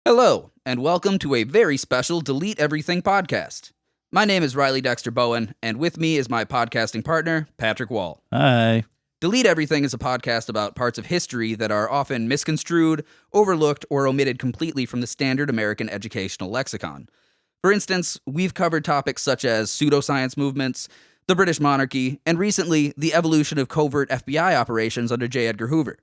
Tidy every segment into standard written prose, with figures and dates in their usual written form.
Hello, and welcome to a very special Delete Everything podcast. My name is Riley Dexter Bowen, and with me is my podcasting partner, Patrick Wall. Hi. Delete Everything is a podcast about parts of history that are often misconstrued, overlooked, or omitted completely from the standard American educational lexicon. For instance, we've covered topics such as pseudoscience movements, the British monarchy, and recently, the evolution of covert FBI operations under J. Edgar Hoover.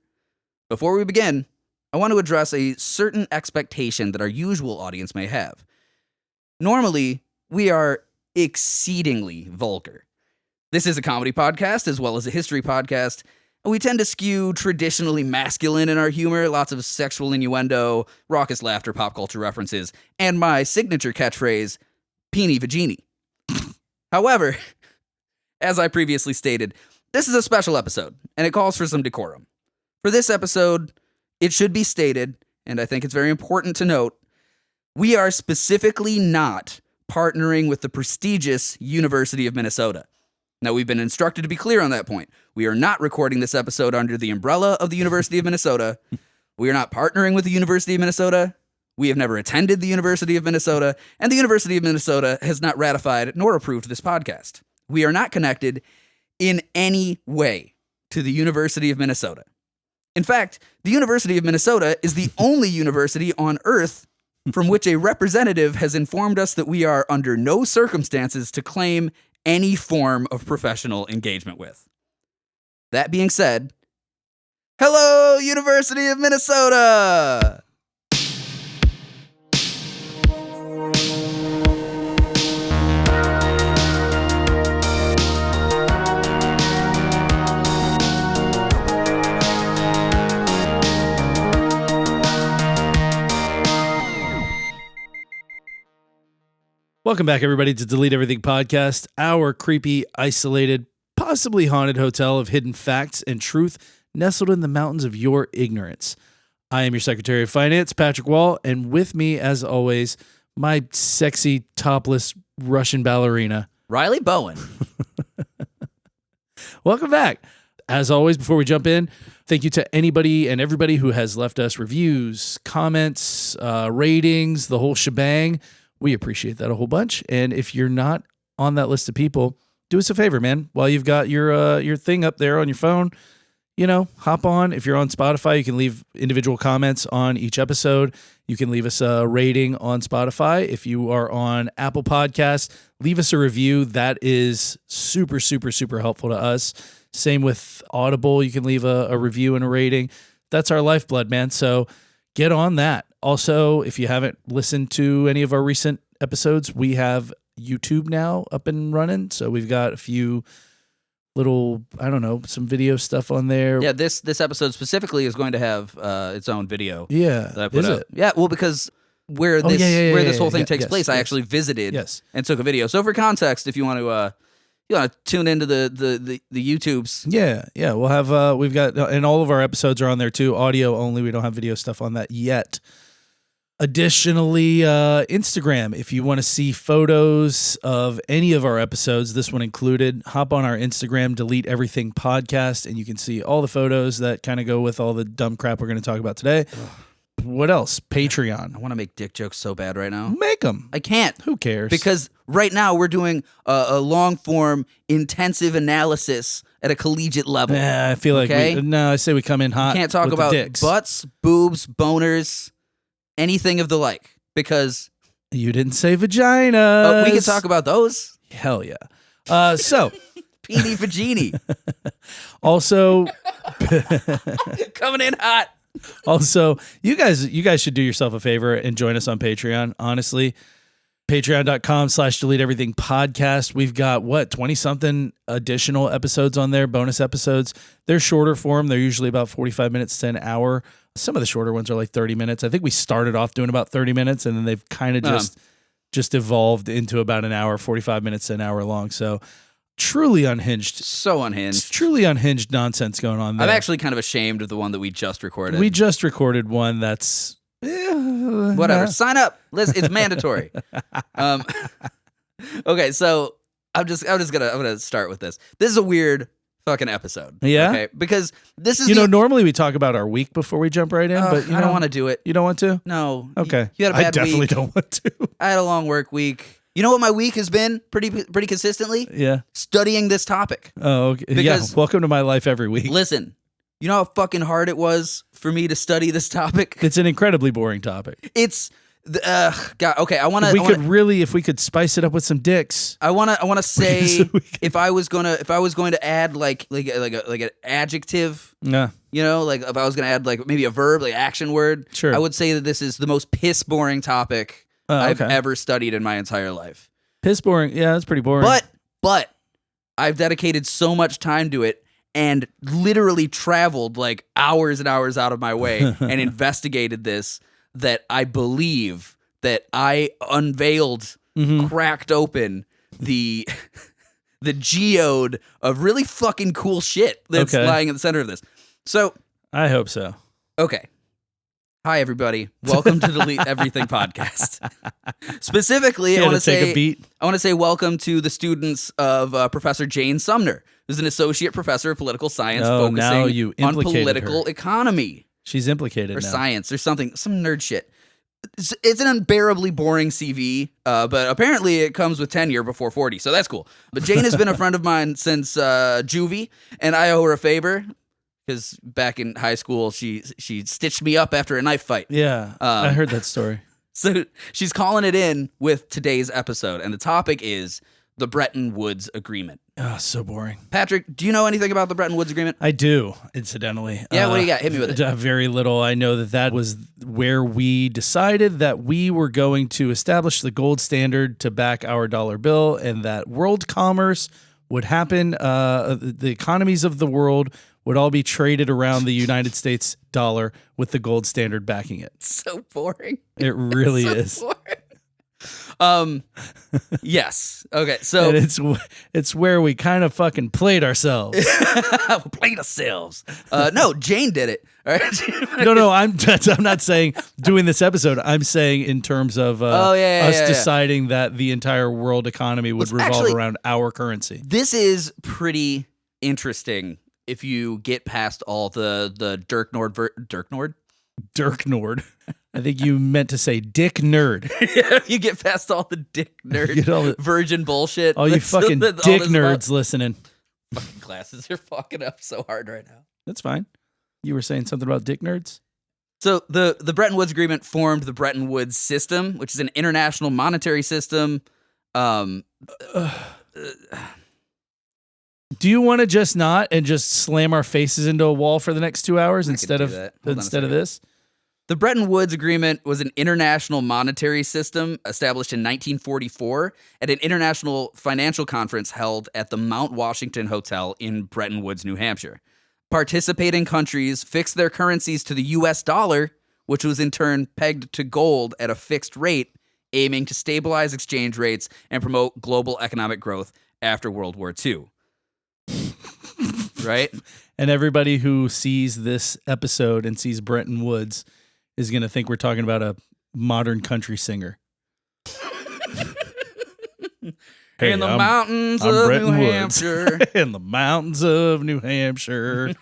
Before we begin, I want to address a certain expectation that our usual audience may have. Normally, we are exceedingly vulgar. This is a comedy podcast as well as a history podcast, and we tend to skew traditionally masculine in our humor, lots of sexual innuendo, raucous laughter, pop culture references, and my signature catchphrase, peenie vagini. However, as I previously stated, this is a special episode, and it calls for some decorum. For this episode, it should be stated, and I think it's very important to note, we are specifically not partnering with the prestigious University of Minnesota. Now, we've been instructed to be clear on that point. We are not recording this episode under the umbrella of the University of Minnesota. We are not partnering with the University of Minnesota. We have never attended the University of Minnesota, and the University of Minnesota has not ratified nor approved this podcast. We are not connected in any way to the University of Minnesota. In fact, the University of Minnesota is the only university on Earth from which a representative has informed us that we are under no circumstances to claim any form of professional engagement with. That being said, hello, University of Minnesota! Welcome back, everybody, to Delete Everything Podcast, our creepy, isolated, possibly haunted hotel of hidden facts and truth nestled in the mountains of your ignorance. I am your Secretary of Finance, Patrick Wall, and with me, as always, my sexy, topless Russian ballerina, Riley Bowen. Welcome back. As always, before we jump in, thank you to anybody and everybody who has left us reviews, comments, ratings, the whole shebang. We appreciate that a whole bunch. And if you're not on that list of people, do us a favor, man. While you've got your thing up there on your phone, hop on. If you're on Spotify, you can leave individual comments on each episode. You can leave us a rating on Spotify. If you are on Apple Podcasts, leave us a review. That is super, super, super helpful to us. Same with Audible. You can leave a review and a rating. That's our lifeblood, man. So get on that. Also, if you haven't listened to any of our recent episodes, we have YouTube now up and running. So we've got a few little, some video stuff on there. Yeah, this episode specifically is going to have its own video. Yeah, that I put up. Yeah, well, because where this whole thing takes place, I actually visited and took a video. So for context, if you want to tune into the YouTubes. Yeah. We'll have we've got, and all of our episodes are on there too. Audio only. We don't have video stuff on that yet. Additionally, Instagram. If you want to see photos of any of our episodes, this one included, hop on our Instagram, Delete Everything Podcast, and you can see all the photos that kind of go with all the dumb crap we're going to talk about today. What else? Patreon. I want to make dick jokes so bad right now. Make them. I can't. Who cares? Because right now we're doing a long-form, intensive analysis at a collegiate level. Yeah, I feel like I say we come in hot. We can't talk with about the dicks. Butts, boobs, boners, anything of the like. Because you didn't say vagina. We can talk about those. Hell yeah. So peenie vagini. Also coming in hot. Also, you guys should do yourself a favor and join us on Patreon. Honestly, patreon.com/delete everything podcast. We've got 20 something additional episodes on there, bonus episodes. They're shorter form. They're usually about 45 minutes to an hour. Some of the shorter ones are like 30 minutes. I think we started off doing about 30 minutes and then they've kind of just evolved into about an hour, 45 minutes to an hour long. So truly unhinged. So unhinged. It's truly unhinged nonsense going on there. I'm actually kind of ashamed of the one that we just recorded. We just recorded one that's... whatever. Sign up. It's mandatory. Okay, so I'm gonna start with this. This is a weird fucking episode. Yeah? Okay? Because this is normally we talk about our week before we jump right in, but I don't want to do it. You don't want to? No. Okay. You had a bad I definitely week. don't want to. I had a long work week. You know what my week has been pretty consistently? Yeah. Studying this topic. Oh, okay. Because, welcome to my life every week. Listen, you know how fucking hard it was for me to study this topic? It's an incredibly boring topic. It's God. Okay, If we could spice it up with some dicks. I want to say if I was going to add like an adjective, you know, like if I was going to add like maybe a verb, like action word, sure. I would say that this is the most piss boring topic I've ever studied in my entire life. Piss boring. Yeah, that's pretty boring. But I've dedicated so much time to it and literally traveled like hours and hours out of my way and investigated this that I believe that I unveiled, cracked open the geode of really fucking cool shit that's lying in the center of this. So I hope so. Okay. Hi, everybody. Welcome to Delete Everything podcast. Specifically, I want to say welcome to the students of Professor Jane Sumner, who's an associate professor of political science focusing on political economy. She's implicated or now. Science or something, some nerd shit. It's an unbearably boring CV, but apparently it comes with tenure before 40, so that's cool. But Jane has been a friend of mine since juvie, and I owe her a favor. Because back in high school, she stitched me up after a knife fight. Yeah, I heard that story. So she's calling it in with today's episode, and the topic is the Bretton Woods Agreement. Oh, so boring. Patrick, do you know anything about the Bretton Woods Agreement? I do, incidentally. Yeah, what do you got? Hit me with it. Very little. I know that was where we decided that we were going to establish the gold standard to back our dollar bill, and that world commerce would happen. The economies of the world would all be traded around the United States dollar with the gold standard backing it. So boring. It really is. Boring. Yes. Okay. So and it's where we kind of fucking played ourselves. Played ourselves. No, Jane did it. All right. No. I'm not saying doing this episode. I'm saying in terms of us deciding that the entire world economy would revolve around our currency. This is pretty interesting. If you get past all the Dirk Nord? I think you meant to say Dick Nerd. Yeah, you get past all the Dick Nerd virgin bullshit. All you fucking Dick Nerds listening. Fucking glasses are fucking up so hard right now. That's fine. You were saying something about Dick Nerds? So the Bretton Woods Agreement formed the Bretton Woods system, which is an international monetary system. Do you want to just not and just slam our faces into a wall for the next 2 hours instead of this? The Bretton Woods Agreement was an international monetary system established in 1944 at an international financial conference held at the Mount Washington Hotel in Bretton Woods, New Hampshire. Participating countries fixed their currencies to the U.S. dollar, which was in turn pegged to gold at a fixed rate, aiming to stabilize exchange rates and promote global economic growth after World War II. Right? And everybody who sees this episode and sees Bretton Woods is going to think we're talking about a modern country singer. In the mountains of New Hampshire. In the mountains of New Hampshire,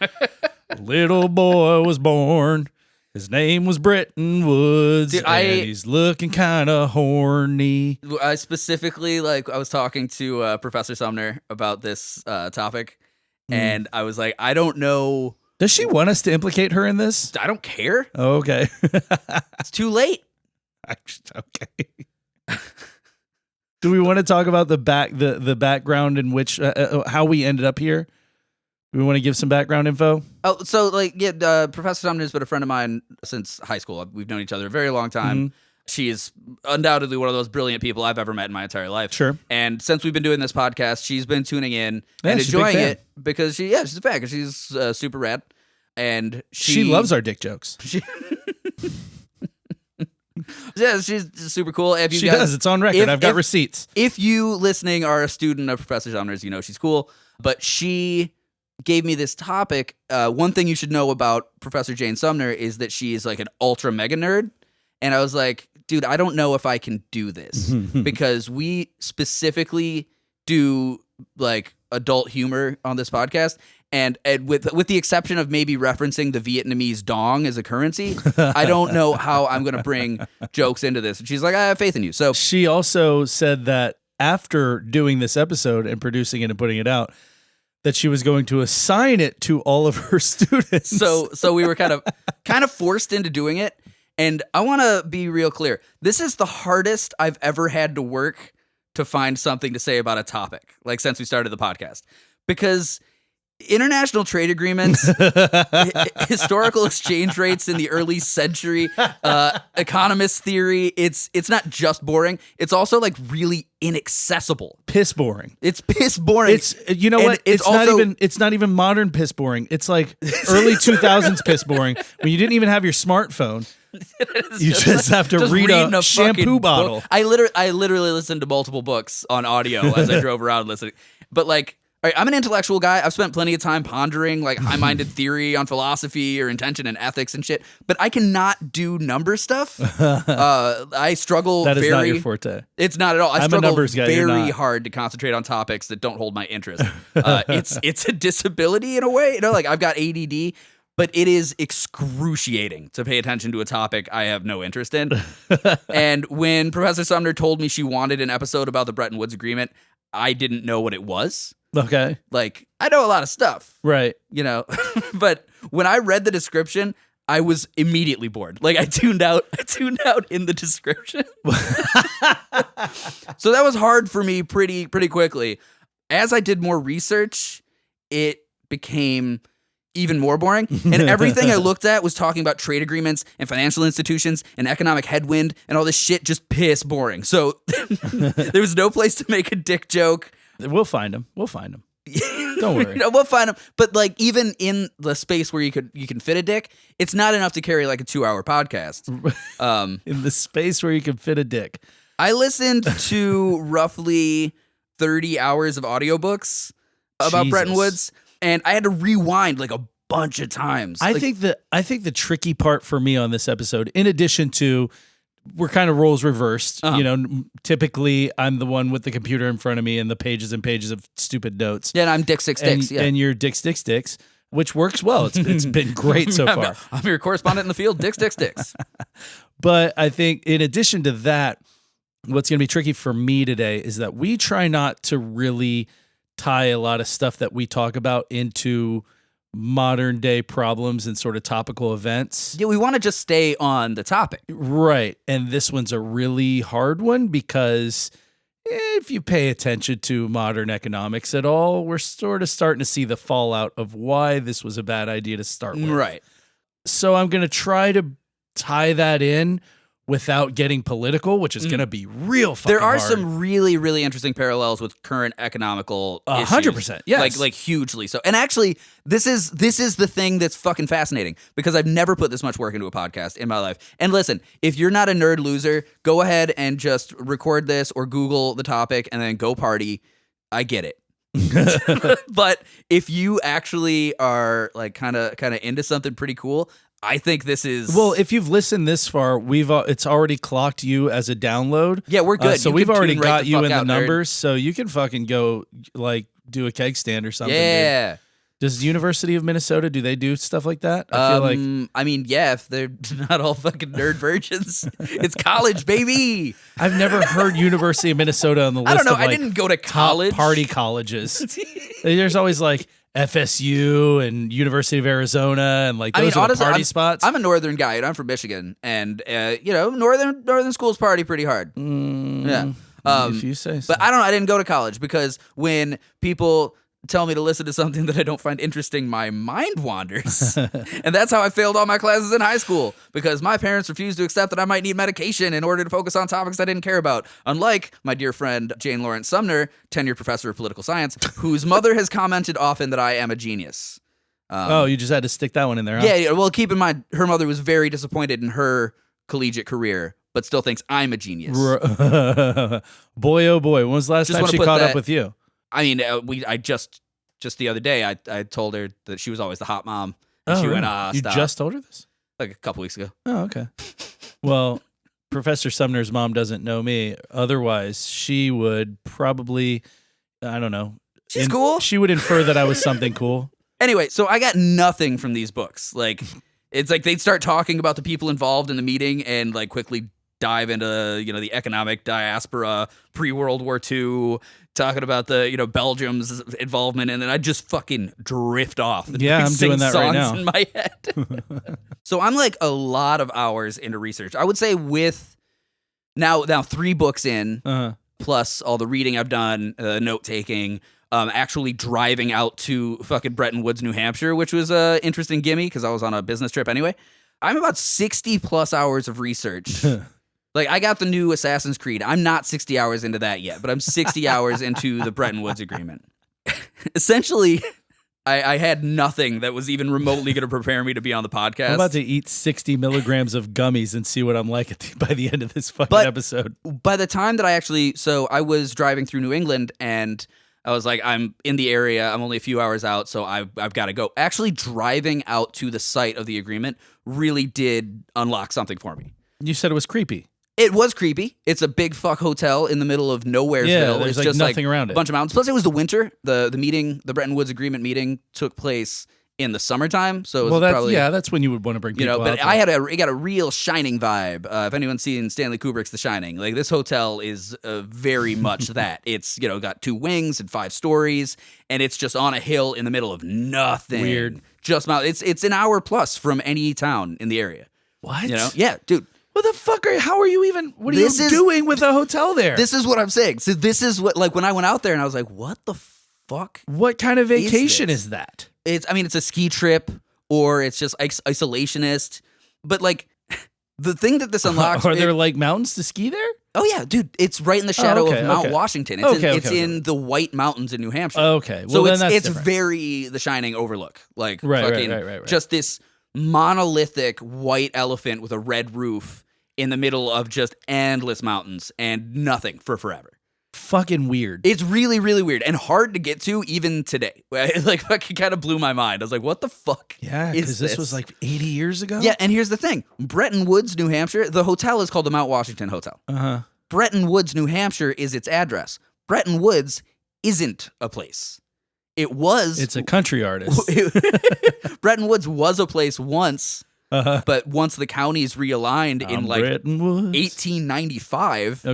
a little boy was born. His name was Bretton Woods, and he's looking kind of horny. I specifically, I was talking to Professor Sumner about this topic, and I was like, I don't know. Does she want us to implicate her in this? I don't care. Oh, okay. It's too late. Okay. Do we want to talk about the background in which how we ended up here? Do we want to give some background info? Oh, so Professor Sumner has been a friend of mine since high school. We've known each other a very long time. Mm-hmm. She is undoubtedly one of those brilliant people I've ever met in my entire life. Sure. And since we've been doing this podcast, she's been tuning in and enjoying it because she's a fan. Because she's super rad, and she loves our dick jokes. Yeah, she's super cool. She does. It's on record. I've got receipts. If you listening are a student of Professor Sumner's, you know she's cool. But she gave me this topic. One thing you should know about Professor Jane Sumner is that she is like an ultra mega nerd. And I was like, dude, I don't know if I can do this because we specifically do like adult humor on this podcast. And with the exception of maybe referencing the Vietnamese dong as a currency, I don't know how I'm going to bring jokes into this. And she's like, I have faith in you. So she also said that after doing this episode and producing it and putting it out, that she was going to assign it to all of her students. So we were kind of forced into doing it. And I want to be real clear. This is the hardest I've ever had to work to find something to say about a topic, like since we started the podcast, because international trade agreements, historical exchange rates in the early century, economist theory, it's not just boring. It's also like really inaccessible. Piss boring. It's piss boring. It's, you know what? It's not even modern piss boring. It's like early 2000s piss boring when you didn't even have your smartphone. You just have to read a shampoo bottle. I literally listened to multiple books on audio as I drove around listening. But like, all right, I'm an intellectual guy. I've spent plenty of time pondering like high-minded theory on philosophy or intention and ethics and shit, but I cannot do number stuff. I struggle That is not your forte. It's not at all. I I'm a struggle numbers guy, very hard to concentrate on topics that don't hold my interest. It's a disability in a way. You know, like I've got ADD, but it is excruciating to pay attention to a topic I have no interest in. And when Professor Sumner told me she wanted an episode about the Bretton Woods Agreement, I didn't know what it was. Okay. Like, I know a lot of stuff. Right. You know, but when I read the description, I was immediately bored. Like, I tuned out in the description. So that was hard for me pretty quickly. As I did more research, it became even more boring. And everything I looked at was talking about trade agreements and financial institutions and economic headwind and all this shit, just piss boring. So there was no place to make a dick joke. We'll find him. Don't worry. We'll find them. But like, even in the space where you can fit a dick, it's not enough to carry like a 2-hour podcast. In the space where you can fit a dick. I listened to roughly 30 hours of audiobooks about Bretton Woods, and I had to rewind like a bunch of times. I think the tricky part for me on this episode, in addition to we're kind of roles reversed. You know, typically I'm the one with the computer in front of me and the pages and pages of stupid notes. Yeah, and I'm Dick Six Dicks. And you're Dick Sticks Dicks, which works well. It's been great so far. I'm your correspondent in the field, Dick Sticks Dicks. But I think in addition to that, what's going to be tricky for me today is that we try not to really tie a lot of stuff that we talk about into modern day problems and sort of topical events. Yeah, we want to just stay on the topic. Right. And this one's a really hard one because if you pay attention to modern economics at all, we're sort of starting to see the fallout of why this was a bad idea to start with. Right. So I'm going to try to tie that in without getting political, which is going to be real fucking There are hard. some really, really interesting parallels with current economical issues. 100%, yes. Like hugely so. And actually, this is the thing that's fucking fascinating because I've never put this much work into a podcast in my life. And listen, if you're not a nerd loser, go ahead and just record this or Google the topic and then go party. I get it. But if you actually are like kind of into something pretty cool, I think this is... Well, if you've listened this far, it's already clocked you as a download. Yeah, we're good. So You we've can already tune right got the you fuck in the out, nerd. numbers, so you can fucking go like do a keg stand or something. Yeah. Dude. Does University of Minnesota, do they do stuff like that? I feel like... I mean, yeah, if they're not all fucking nerd virgins. It's college, baby. I've never heard University of Minnesota on the list I don't know. of, like, I didn't go to college. top party colleges. There's always like FSU and University of Arizona and like those are the party spots. I'm a northern guy. I'm from Michigan, and northern schools party pretty hard. Yeah, if you say so. But I don't know. I didn't go to college because when people tell me to listen to something that I don't find interesting, my mind wanders. And that's how I failed all my classes in high school, because my parents refused to accept that I might need medication in order to focus on topics I didn't care about. Unlike my dear friend Jane Lawrence Sumner, tenured professor of political science, whose mother has commented often that I am a genius. You just had to stick that one in there, huh? Yeah, well, keep in mind, her mother was very disappointed in her collegiate career, but still thinks I'm a genius. Boy, oh boy, when was the last time she caught up with you? I mean, I just the other day, I told her that she was always the hot mom. And she went, You stop. just told her this? Like a couple weeks ago. Oh, okay. Well, Professor Sumner's mom doesn't know me. Otherwise, she would probably, I don't know, She's cool. She would infer that I was something cool. Anyway, so I got nothing from these books. Like, it's like they'd start talking about the people involved in the meeting and like quickly dive into, you know, the economic diaspora, pre-World War II, talking about the, you know, Belgium's involvement, and then I'd just fucking drift off. And Yeah, I'm doing that right now. in my head. So I'm like a lot of hours into research. I would say with now 3 books in, plus all the reading I've done, note taking, actually driving out to fucking Bretton Woods, New Hampshire, which was a interesting gimme because I was on a business trip anyway. I'm about 60 plus hours of research. Like, I got the new Assassin's Creed. I'm not 60 hours into that yet, but I'm 60 hours into the Bretton Woods Agreement. Essentially, I had nothing that was even remotely going to prepare me to be on the podcast. I'm about to eat 60 milligrams of gummies and see what I'm like by the end of this fucking episode. By the time that so I was driving through New England, and I was like, I'm in the area. I'm only a few hours out, so I've got to go. Actually, driving out to the site of the agreement really did unlock something for me. You said it was creepy. It was creepy. It's a big fuck hotel in the middle of Nowheresville. Yeah, there's it's just nothing around it. A bunch of mountains. Plus, it was the winter. The meeting, the Bretton Woods Agreement meeting, took place in the summertime. So it was probably, that's when you would want to bring people out. But it got a real Shining vibe. If anyone's seen Stanley Kubrick's The Shining, like, this hotel is very much that. It's, you know, got 2 wings and 5 stories, and it's just on a hill in the middle of nothing. Weird. Just it's an hour plus from any town in the area. What? You know? Yeah, dude. What the fuck what are you doing with a hotel there? This is what I'm saying. So this is what, like, when I went out there and I was like, what the fuck? What kind of vacation is that? It's a ski trip, or it's just isolationist. But, like, the thing that this unlocks... Are there, like, mountains to ski there? Oh, yeah, dude. It's right in the shadow of Mount Washington. It's in the White Mountains in New Hampshire. Okay. Well, so then it's different. Very The Shining overlook. Like, right. Just this monolithic white elephant with a red roof in the middle of just endless mountains and nothing for forever. Fucking weird. It's really, really weird and hard to get to even today. Like, fucking kind of blew my mind. I was like, what the fuck? Yeah, because this was like 80 years ago. Yeah, and here's the thing. Bretton Woods, New Hampshire, the hotel is called the Mount Washington Hotel. Uh-huh. Bretton Woods, New Hampshire is its address. Bretton Woods isn't a place. It's a country artist. Bretton Woods was a place once, but once the counties realigned in like 1895,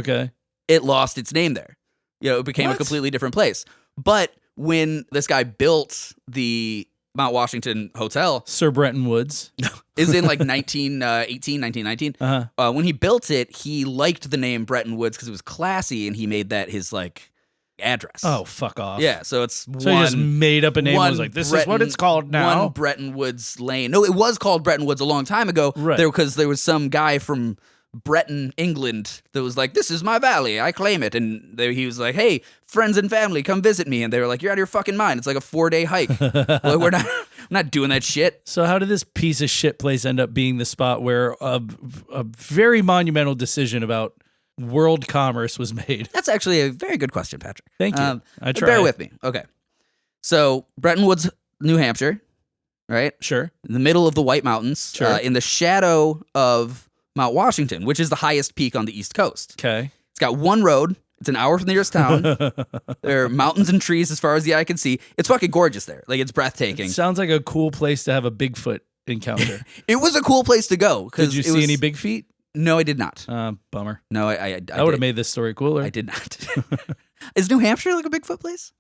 it lost its name there. You know, it became a completely different place. But when this guy built the Mount Washington Hotel, Sir Bretton Woods, is in like 1918, 1919. When he built it, he liked the name Bretton Woods because it was classy, and he made that his like address. Oh, fuck off. Yeah, so he just made up a name and was like, this is what it's called now. One Bretton Woods Lane. No, it was called Bretton Woods a long time ago. Right. Because there was some guy from Bretton, England that was like, this is my valley, I claim it. And he was like, hey, friends and family, come visit me. And they were like, you're out of your fucking mind. It's like a 4-day hike. Like, we're not doing that shit. So how did this piece of shit place end up being the spot where a very monumental decision about world commerce was made? That's actually a very good question, Patrick. Thank you. I try. Bear with me. Okay. So Bretton Woods, New Hampshire, right? Sure. In the middle of the White Mountains, sure. In the shadow of Mount Washington, which is the highest peak on the East Coast. Okay. It's got one road. It's an hour from the nearest town. There are mountains and trees as far as the eye can see. It's fucking gorgeous there. Like, it's breathtaking. It sounds like a cool place to have a Bigfoot encounter. It was a cool place to go. Did you see any big feet? No, I did not. Bummer. No, I would have made this story cooler. I did not. Is New Hampshire like a Bigfoot place?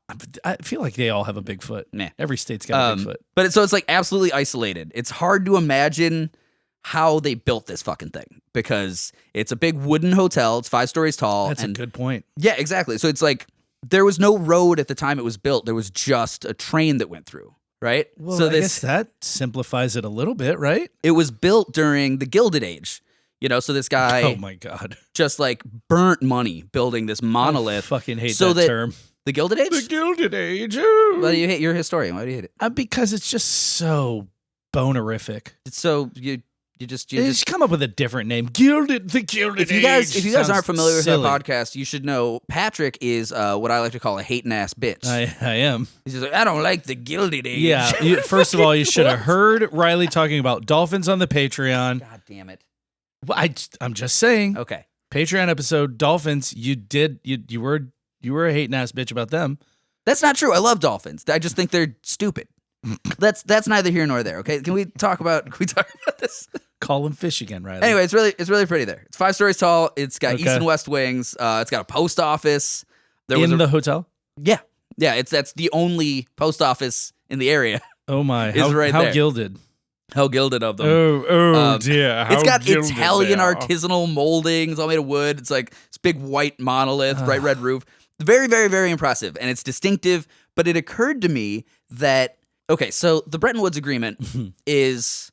I feel like they all have a Bigfoot. Nah. Every state's got a Bigfoot. But it's like absolutely isolated. It's hard to imagine how they built this fucking thing because it's a big wooden hotel. It's 5 stories tall. That's a good point. Yeah, exactly. So it's like there was no road at the time it was built. There was just a train that went through, right? Well, so I guess that simplifies it a little bit, right? It was built during the Gilded Age. You know, so this guy, oh my God, just like burnt money building this monolith. I fucking hate that term. The Gilded Age? The Gilded Age. Ooh. Well, you hate, you're a historian. Why do you hate it? Because it's just so bonerific. It's so you just come up with a different name. The Gilded Age. If you guys aren't familiar silly. with that podcast, you should know Patrick is what I like to call a hating ass bitch. I am. He's just like, I don't like the Gilded Age. Yeah. First of all, you should have heard Riley talking about dolphins on the Patreon. God damn it. Well, I'm just saying. Okay. Patreon episode, dolphins. You were a hating ass bitch about them. That's not true. I love dolphins. I just think they're stupid. That's neither here nor there. Okay, can we talk about this? Call them fish again, Riley. Anyway, it's really pretty there. It's 5 stories tall. It's got Okay. east and west wings. It's got a post office. In the hotel? Yeah. That's the only post office in the area. Oh my! Is right how there. gilded? How gilded of them. Oh dear! It's got gilded Italian they are. artisanal moldings, all made of wood. It's like this big white monolith, bright red roof. Very, very, very impressive, and it's distinctive. But it occurred to me that so the Bretton Woods Agreement is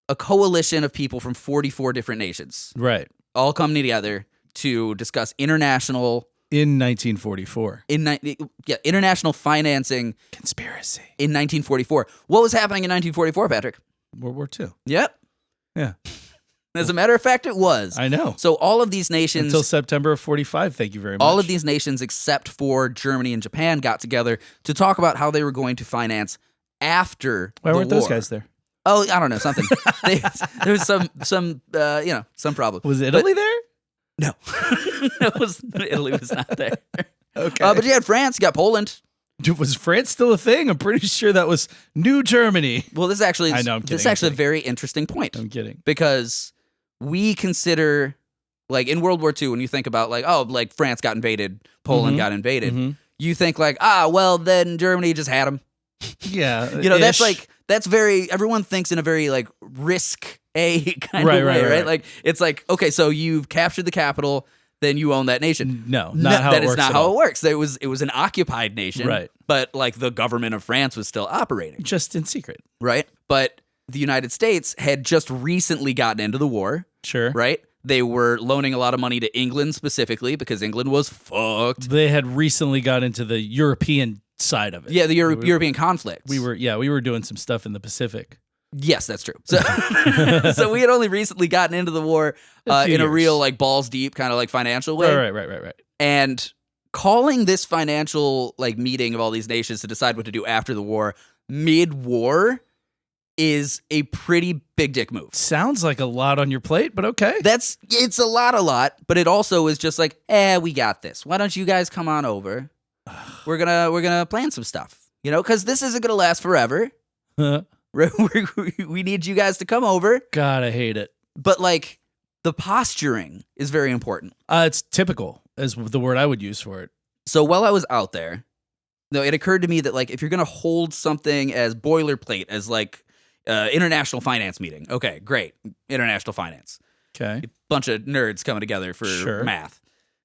a coalition of people from 44 different nations, Right. all coming together to discuss international In 1944. international financing Conspiracy. in 1944. What was happening in 1944, Patrick? World War II. Yep. Yeah. As a matter of fact, it was. I know. So all of these nations, Until September of 45. Thank you very much. all of these nations except for Germany and Japan got together to talk about how they were going to finance after Why the weren't war. those guys there? Oh, I don't know, something. There was some problem. Was Italy there? No, Italy was not there. Okay. But you had France, you got Poland. Dude, was France still a thing? I'm pretty sure that was New Germany. Well, this actually I know, I'm this is kidding, I'm actually a kidding. very interesting point I'm kidding. because we consider, like in World War II, when you think about like France got invaded, Poland got invaded, Mhm. you think well then Germany just had them. Yeah. That's very, everyone thinks in a very like risk kind Right, of way, right. Like it's like, okay, so you've captured the capital, then you own that nation. No, not how that it is works. not at how all. it works. It was an occupied nation, Right. But like the government of France was still operating, Just in secret. right? But the United States had just recently gotten into the war, Sure. right? They were loaning a lot of money to England specifically because England was fucked. They had recently got into the European side of it. Yeah, the European conflict. We were doing some stuff in the Pacific. Yes, that's true. So, so we had only recently gotten into the war A few in a years. real like balls deep kind of like financial way. Right. And calling this financial like meeting of all these nations to decide what to do after the war mid-war is a pretty big dick move. Sounds like a lot on your plate, but okay. It's a lot, but it also is just like, we got this. Why don't you guys come on over? We're gonna plan some stuff, because this isn't gonna last forever. We need you guys to come over. God, I hate it. But like the posturing is very important. It's typical, is the word I would use for it. So while I was out there, it occurred to me that like if you're gonna hold something as boilerplate as like international finance meeting, okay, great, international finance, Okay. bunch of nerds coming together for Sure. math.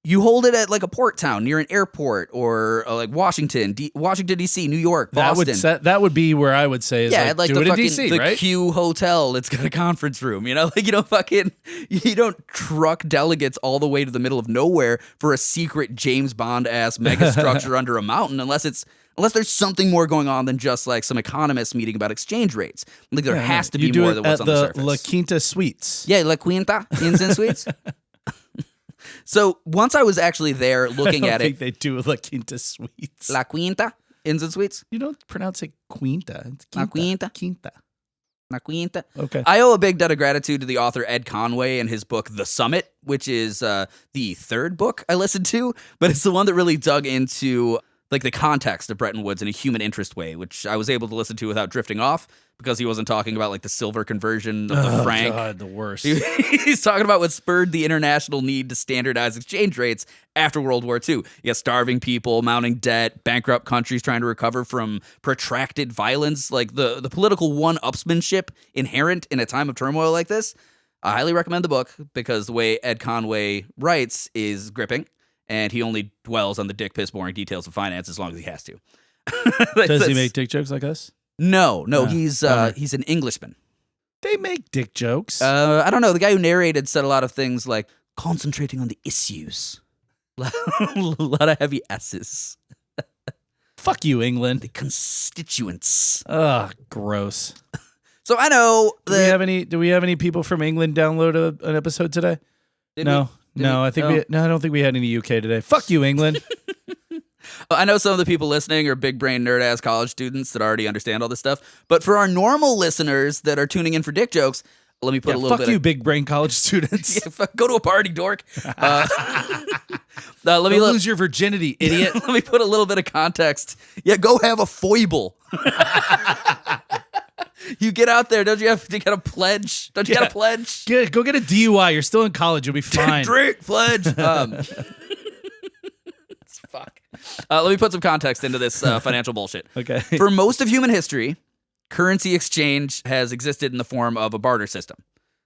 You hold it at like a port town near an airport or like Washington D.C., New York, Boston. That would be where I would say is At like do the it in fucking DC, the right? Q Hotel. It's got a conference room. Like you don't truck delegates all the way to the middle of nowhere for a secret James Bond ass mega structure under a mountain, unless there's something more going on than just like some economists meeting about exchange rates. Like there has to be You do more it than what's at on the the surface. La Quinta Suites. Yeah, La Quinta Inns and Suites. So once I was actually there looking I at don't think it, they do La Quinta Suites. La Quinta Inns and Suites. You don't pronounce it Quinta. It's La Quinta. Quinta. La Quinta. Okay. I owe a big debt of gratitude to the author Ed Conway and his book The Summit, which is the third book I listened to, but it's the one that really dug into like the context of Bretton Woods in a human interest way, which I was able to listen to without drifting off because he wasn't talking about like the silver conversion of the franc. God, the worst. He's talking about what spurred the international need to standardize exchange rates after World War II. You got starving people, mounting debt, bankrupt countries trying to recover from protracted violence, like the political one-upsmanship inherent in a time of turmoil like this. I highly recommend the book because the way Ed Conway writes is gripping, and he only dwells on the dick piss boring details of finance as long as he has to. Does he make dick jokes like us? No, No. he's an Englishman. They make dick jokes. I don't know. The guy who narrated said a lot of things like concentrating on the issues. A lot of heavy S's. Fuck you, England. The constituents. Ugh, gross. So I know Do we have any people from England download an episode today? No. I don't think we had any UK today. Fuck you, England. I know some of the people listening are big brain nerd ass college students that already understand all this stuff. But for our normal listeners that are tuning in for dick jokes, Let me put a little fuck bit you, of, big brain college students. go to a party, dork. Let me Don't lose your virginity, idiot. let me put a little bit of context. Yeah, go have a foible. You get out there, don't you have to get a pledge? Don't you get a pledge? Go get a DUI. You're still in college. You'll be fine. Drink pledge. Fuck. Let me put some context into this financial bullshit. Okay. For most of human history, currency exchange has existed in the form of a barter system.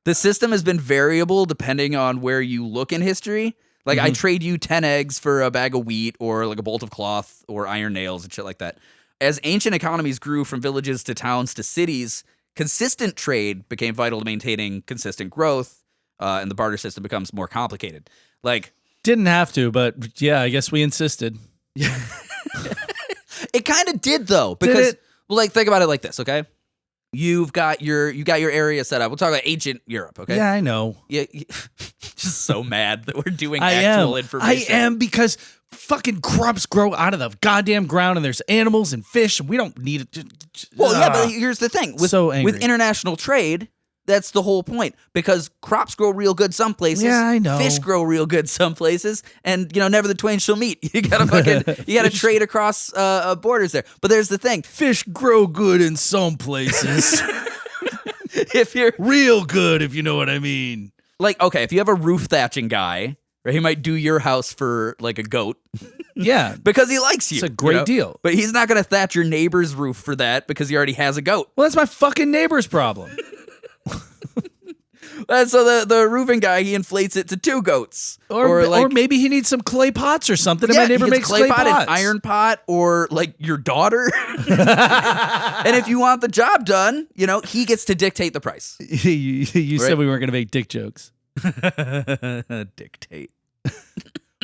The system has been variable depending on where you look in history. Like, I trade you 10 eggs for a bag of wheat or like a bolt of cloth or iron nails and shit like that. As ancient economies grew from villages to towns to cities, consistent trade became vital to maintaining consistent growth, and the barter system becomes more complicated. Like, Didn't have to, but yeah, I guess we insisted. it kind of did though, because well, like, think about it like this, okay? You got your area set up. We'll talk about ancient Europe, okay? Yeah, I know. Yeah, just so mad that we're doing actual information. I am, because fucking crops grow out of the goddamn ground, and there's animals and fish, and we don't need it. Well, yeah, but here's the thing. With international trade, that's the whole point, because crops grow real good some places. Yeah, I know. Fish grow real good some places, and never the twain shall meet. You gotta trade across borders there. But there's the thing: Fish grow good in some places. if you're real good, if you know what I mean. Like, okay, if you have a roof thatching guy, right, he might do your house for like a goat. Yeah, because he likes you. It's a great deal. But he's not gonna thatch your neighbor's roof for that because he already has a goat. Well, that's my fucking neighbor's problem. And so the roofing guy, he inflates it to 2 goats, or maybe he needs some clay pots or something. Yeah, and my neighbor makes clay pot, pots, an iron pot, or like your daughter. And if you want the job done, he gets to dictate the price. You said we weren't going to make dick jokes. Dictate.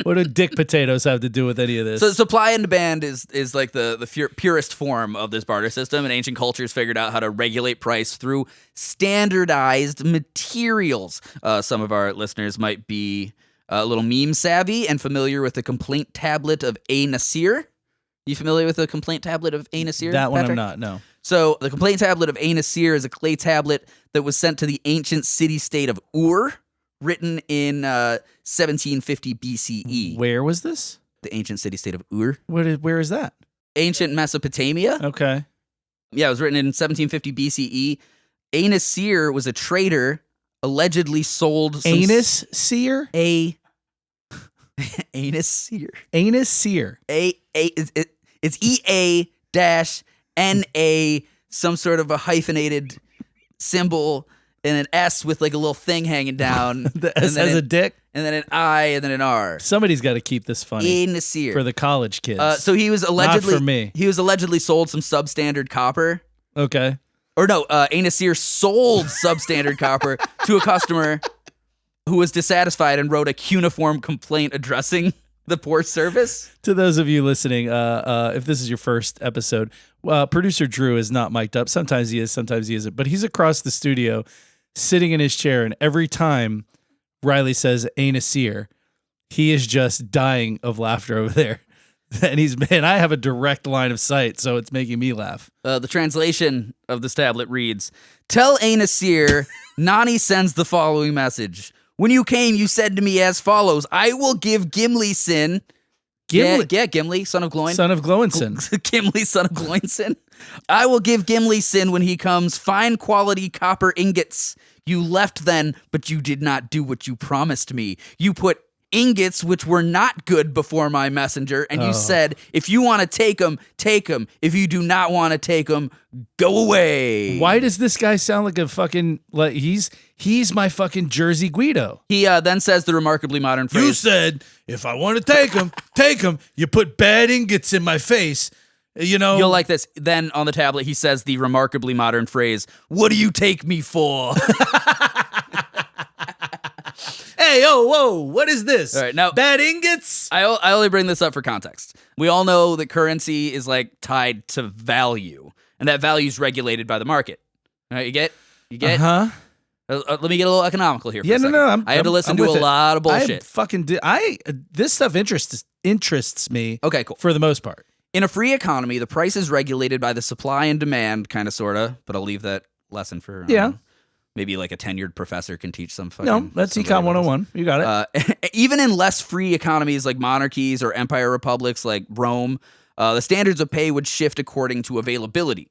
What do dick potatoes have to do with any of this? So supply and demand is like the purest form of this barter system, and ancient cultures figured out how to regulate price through standardized materials. Some of our listeners might be a little meme savvy and familiar with the complaint tablet of A. Nasir. You familiar with the complaint tablet of A. Nasir? That one, Patrick? I'm not, no. So the complaint tablet of A. Nasir is a clay tablet that was sent to the ancient city-state of Ur, written in 1750 BCE. Where was this? The ancient city-state of Ur. Where is that? Ancient Mesopotamia. Okay. Yeah, it was written in 1750 BCE. A. Nasir was a trader, allegedly sold some... Anus seer? Anus seer. Anus seer. It's EA-NA, some sort of a hyphenated symbol, and an S with like a little thing hanging down. The S has a dick? And then an I, and then an R. Somebody's got to keep this funny. A. Nasir. For the college kids. So he was allegedly... Not for me. He was allegedly sold some substandard copper. Okay. Or no, A. Nasir sold substandard copper to a customer who was dissatisfied and wrote a cuneiform complaint addressing the poor service. To those of you listening, if this is your first episode, producer Drew is not mic'd up. Sometimes he is, sometimes he isn't. But he's across the studio, sitting in his chair, and every time Riley says "A. Nasir," he is just dying of laughter over there. And I have a direct line of sight, so it's making me laugh. The translation of this tablet reads, "Tell A. Nasir, Nani sends the following message. When you came, you said to me as follows, I will give Gimli sin." Gimli? Yeah, Gimli, son of Gloin. Son of Gloinson. Gimli, son of Gloinson. "I will give Gimli sin when he comes, fine quality copper ingots. You left then, but you did not do what you promised me. You put ingots which were not good before my messenger, and you said, if you want to take them, take them. If you do not want to take them, go away." Why does this guy sound like a fucking, like he's my fucking Jersey Guido? He then says the remarkably modern phrase. You said, if I want to take them, take them. You put bad ingots in my face. You'll like this. Then on the tablet, he says the remarkably modern phrase, "What do you take me for?" Hey, whoa, what is this? All right, now, bad ingots? I only bring this up for context. We all know that currency is like tied to value, and that value is regulated by the market. All right, you get? Uh-huh. Let me get a little economical here for a second. No. I had to listen to a lot of bullshit. This stuff interests me. Okay, cool. For the most part. In a free economy, the price is regulated by the supply and demand, kind of, sort of, but I'll leave that lesson for... Maybe like a tenured professor can teach some fucking... No, that's Econ 101. You got it. Even in less free economies like monarchies or empire republics like Rome, the standards of pay would shift according to availability.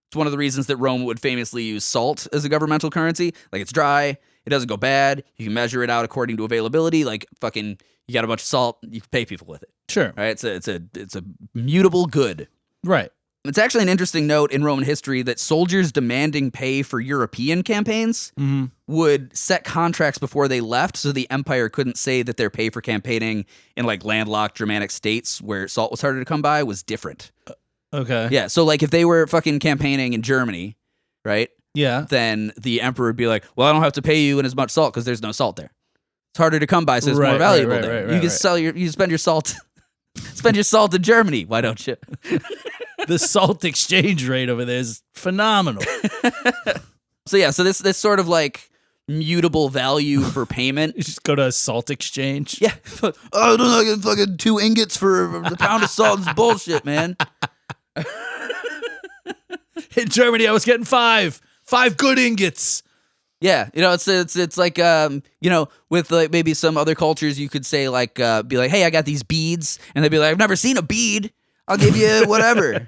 It's one of the reasons that Rome would famously use salt as a governmental currency. Like, it's dry, it doesn't go bad, you can measure it out according to availability. Like, fucking, you got a bunch of salt, you can pay people with it. Sure. Right? It's a mutable good. Right. It's actually an interesting note in Roman history that soldiers demanding pay for European campaigns would set contracts before they left, so the empire couldn't say that their pay for campaigning in like landlocked Germanic states where salt was harder to come by was different. Okay. Yeah, so like if they were fucking campaigning in Germany, right? Yeah. Then the emperor would be like, well, I don't have to pay you in as much salt because there's no salt there. It's harder to come by, so it's more valuable there. You can sell you spend your salt spend your salt in Germany, why don't you? The salt exchange rate over there is phenomenal. So yeah, so this sort of like mutable value for payment. You just go to a salt exchange. Yeah. Oh, I don't know, fucking 2 ingots for the pound of salt is bullshit, man. In Germany, I was getting 5 good ingots. Yeah, you know, it's like you know, with like maybe some other cultures, you could say like be like, hey, I got these beads, and they'd be like, I've never seen a bead. I'll give you whatever.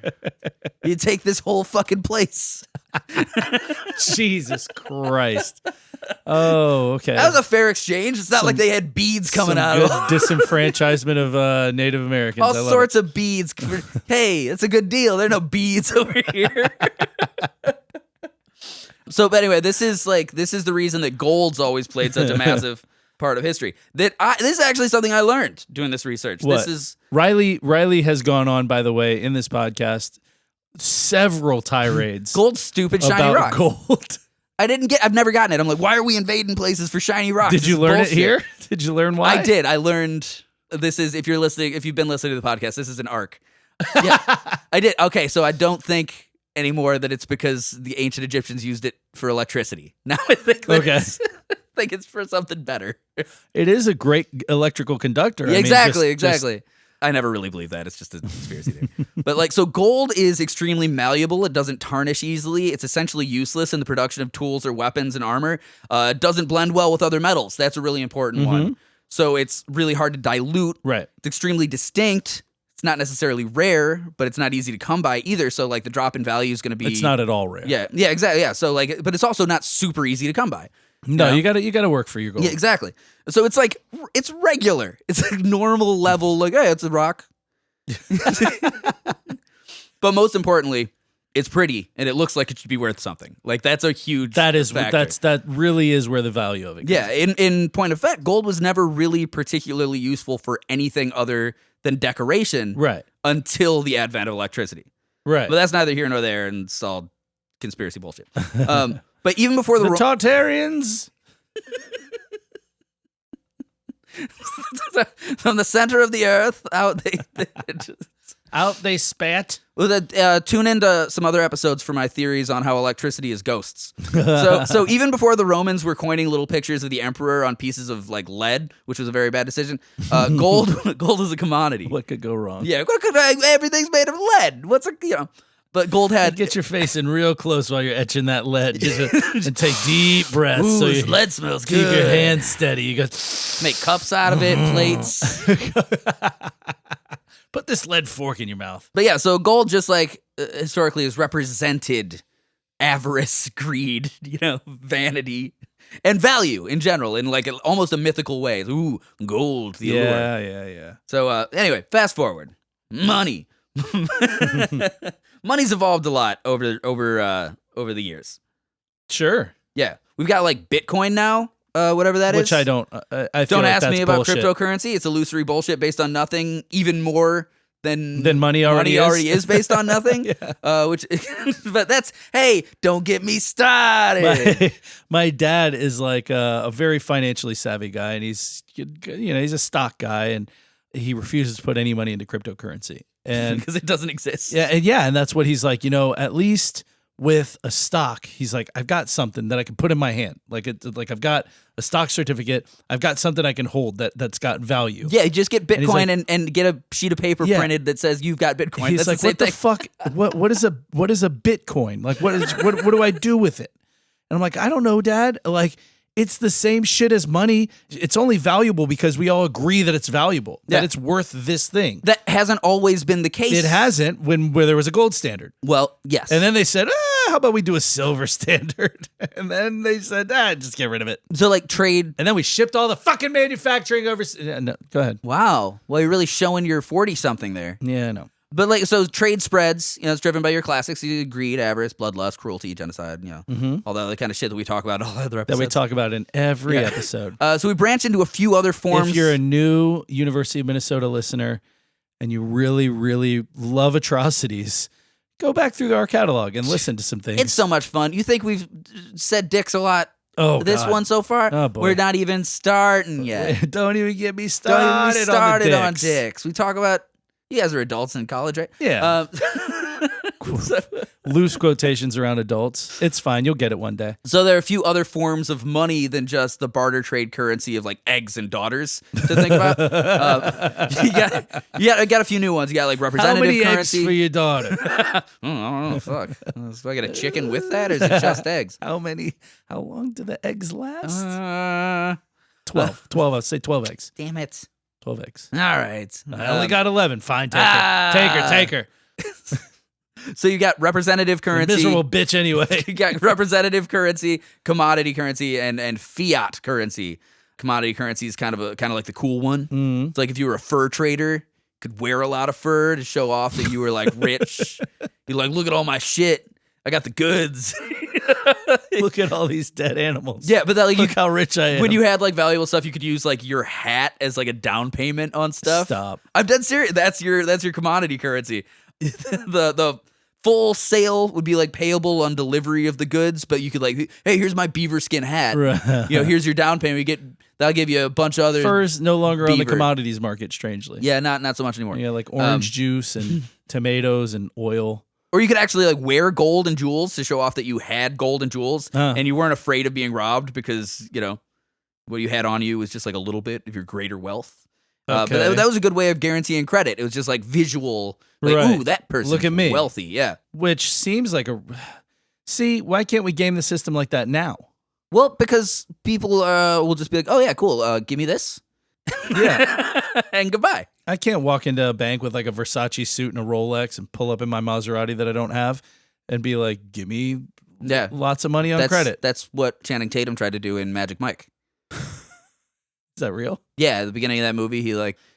You take this whole fucking place. Jesus Christ. Oh, okay. That was a fair exchange. It's not like they had beads coming out of them. Disenfranchisement of Native Americans. All sorts of beads. Hey, it's a good deal. There are no beads over here. So, but anyway, this is the reason that gold's always played such a massive part of history. This is actually something I learned doing this research. What? This is Riley has gone on, by the way, in this podcast, several tirades. Gold's stupid shiny about rock. Gold. I've never gotten it. I'm like, why are we invading places for shiny rocks? Did you learn it here? Did you learn why? I did. I learned this is if you've been listening to the podcast, this is an arc. Yeah, I did. Okay, so I don't think anymore that it's because the ancient Egyptians used it for electricity. Now I think I think it's for something better. It is a great electrical conductor. Yeah, exactly. I never really believe that. It's just a conspiracy theory. But like, so gold is extremely malleable. It doesn't tarnish easily. It's essentially useless in the production of tools or weapons and armor. It doesn't blend well with other metals. That's a really important one. So it's really hard to dilute. Right. It's extremely distinct. It's not necessarily rare, but it's not easy to come by either. So like the drop in value is going to be... It's not at all rare. Yeah, exactly. Yeah. So like, but it's also not super easy to come by. No, you gotta work for your gold. Yeah, exactly. So it's like, it's regular. It's like normal level, like, hey, it's a rock. But most importantly, it's pretty and it looks like it should be worth something. Like that's a huge factor. That really is where the value of it comes. Yeah, in point of fact, gold was never really particularly useful for anything other than decoration. Right. Until the advent of electricity. Right. But that's neither here nor there, and it's all conspiracy bullshit. But even before the Tartarians, from the center of the earth, out they spat. Well, tune into some other episodes for my theories on how electricity is ghosts. So even before the Romans were coining little pictures of the emperor on pieces of like lead, which was a very bad decision, gold is a commodity. What could go wrong? Yeah, everything's made of lead. But gold had... Get your face in real close while you're etching that lead and take deep breaths. Ooh, so this lead smells good. Keep your hands steady. You go... Make cups out of it, plates. Put this lead fork in your mouth. But yeah, so gold just like historically has represented avarice, greed, vanity, and value in general in like almost a mythical way. Ooh, gold, the allure. Yeah. So anyway, fast forward. Money. Money's evolved a lot over the years. Sure. Yeah, we've got like Bitcoin now, whatever that is. Which I don't. I feel don't like ask that's me about bullshit. cryptocurrency. It's illusory bullshit based on nothing, even more than money already is based on nothing. Yeah. But that's don't get me started. My dad is like a very financially savvy guy, and he's a stock guy, and he refuses to put any money into cryptocurrency. And because it doesn't exist. Yeah, and that's what he's like, at least with a stock, he's like, I've got something that I can put in my hand. Like I've got a stock certificate, I've got something I can hold that's got value. Yeah, just get Bitcoin and, and get a sheet of paper printed that says you've got Bitcoin. He's that's like, what the fuck? What is a Bitcoin? Like what do I do with it? And I'm like, I don't know, Dad. Like, it's the same shit as money. It's only valuable because we all agree that it's valuable, that it's worth this thing. That hasn't always been the case. It hasn't where there was a gold standard. Well, yes. And then they said, how about we do a silver standard? And then they said, just get rid of it. So like trade. And then we shipped all the fucking manufacturing over. No, go ahead. Wow. Well, you're really showing your 40-something there. Yeah, I know. But like, so trade spreads, it's driven by your classics, greed, avarice, bloodlust, cruelty, genocide, all that other kind of shit that we talk about in all other episodes. That we talk about in every episode. So we branch into a few other forms. If you're a new University of Minnesota listener and you really, really love atrocities, go back through our catalog and listen to some things. It's so much fun. You think we've said dicks a lot? Oh, this God. one so far? Oh, boy. We're not even starting yet. Don't even get me Don't even started, on dicks. We talk about. You guys are adults in college, right? Yeah. Loose quotations around adults. It's fine. You'll get it one day. So there are a few other forms of money than just the barter trade currency of like eggs and daughters to think about. You got a few new ones. You got like representative How many currency. eggs for your daughter? I don't know. Fuck. Do I get a chicken with that, or is it just eggs? How long do the eggs last? 12. 12. I'll say 12 eggs. Damn it. 12 eggs. All right. I only got 11. Fine, take her. Take her. So you got representative currency. Miserable bitch anyway. You got representative currency, commodity currency, and fiat currency. Commodity currency is kind of like the cool one. Mm. It's like if you were a fur trader, you could wear a lot of fur to show off that you were like rich. You're like, look at all my shit. I got the goods. Look at all these dead animals. Yeah, but that, like, look how rich I am. When you had like valuable stuff, you could use like your hat as like a down payment on stuff. Stop. I'm dead serious. That's your commodity currency. the full sale would be like payable on delivery of the goods, but you could like, hey, here's my beaver skin hat. Right. Here's your down payment. That'll give you a bunch of other fur's no longer on the beaver. commodities market, strangely. Yeah, not so much anymore. Yeah, like orange juice and tomatoes and oil. Or you could actually like wear gold and jewels to show off that you had gold and jewels, and you weren't afraid of being robbed because what you had on you was just like a little bit of your greater wealth. Okay. But that was a good way of guaranteeing credit. It was just like visual, like, right. Ooh, that person's Look at me. wealthy. Yeah. Which seems like see, why can't we game the system like that now? Well, because people will just be like, oh yeah, cool. Give me this. Yeah. And goodbye. I can't walk into a bank with like a Versace suit and a Rolex and pull up in my Maserati that I don't have and be like, give me lots of money on credit. That's what Channing Tatum tried to do in Magic Mike. Is that real? Yeah, at the beginning of that movie, he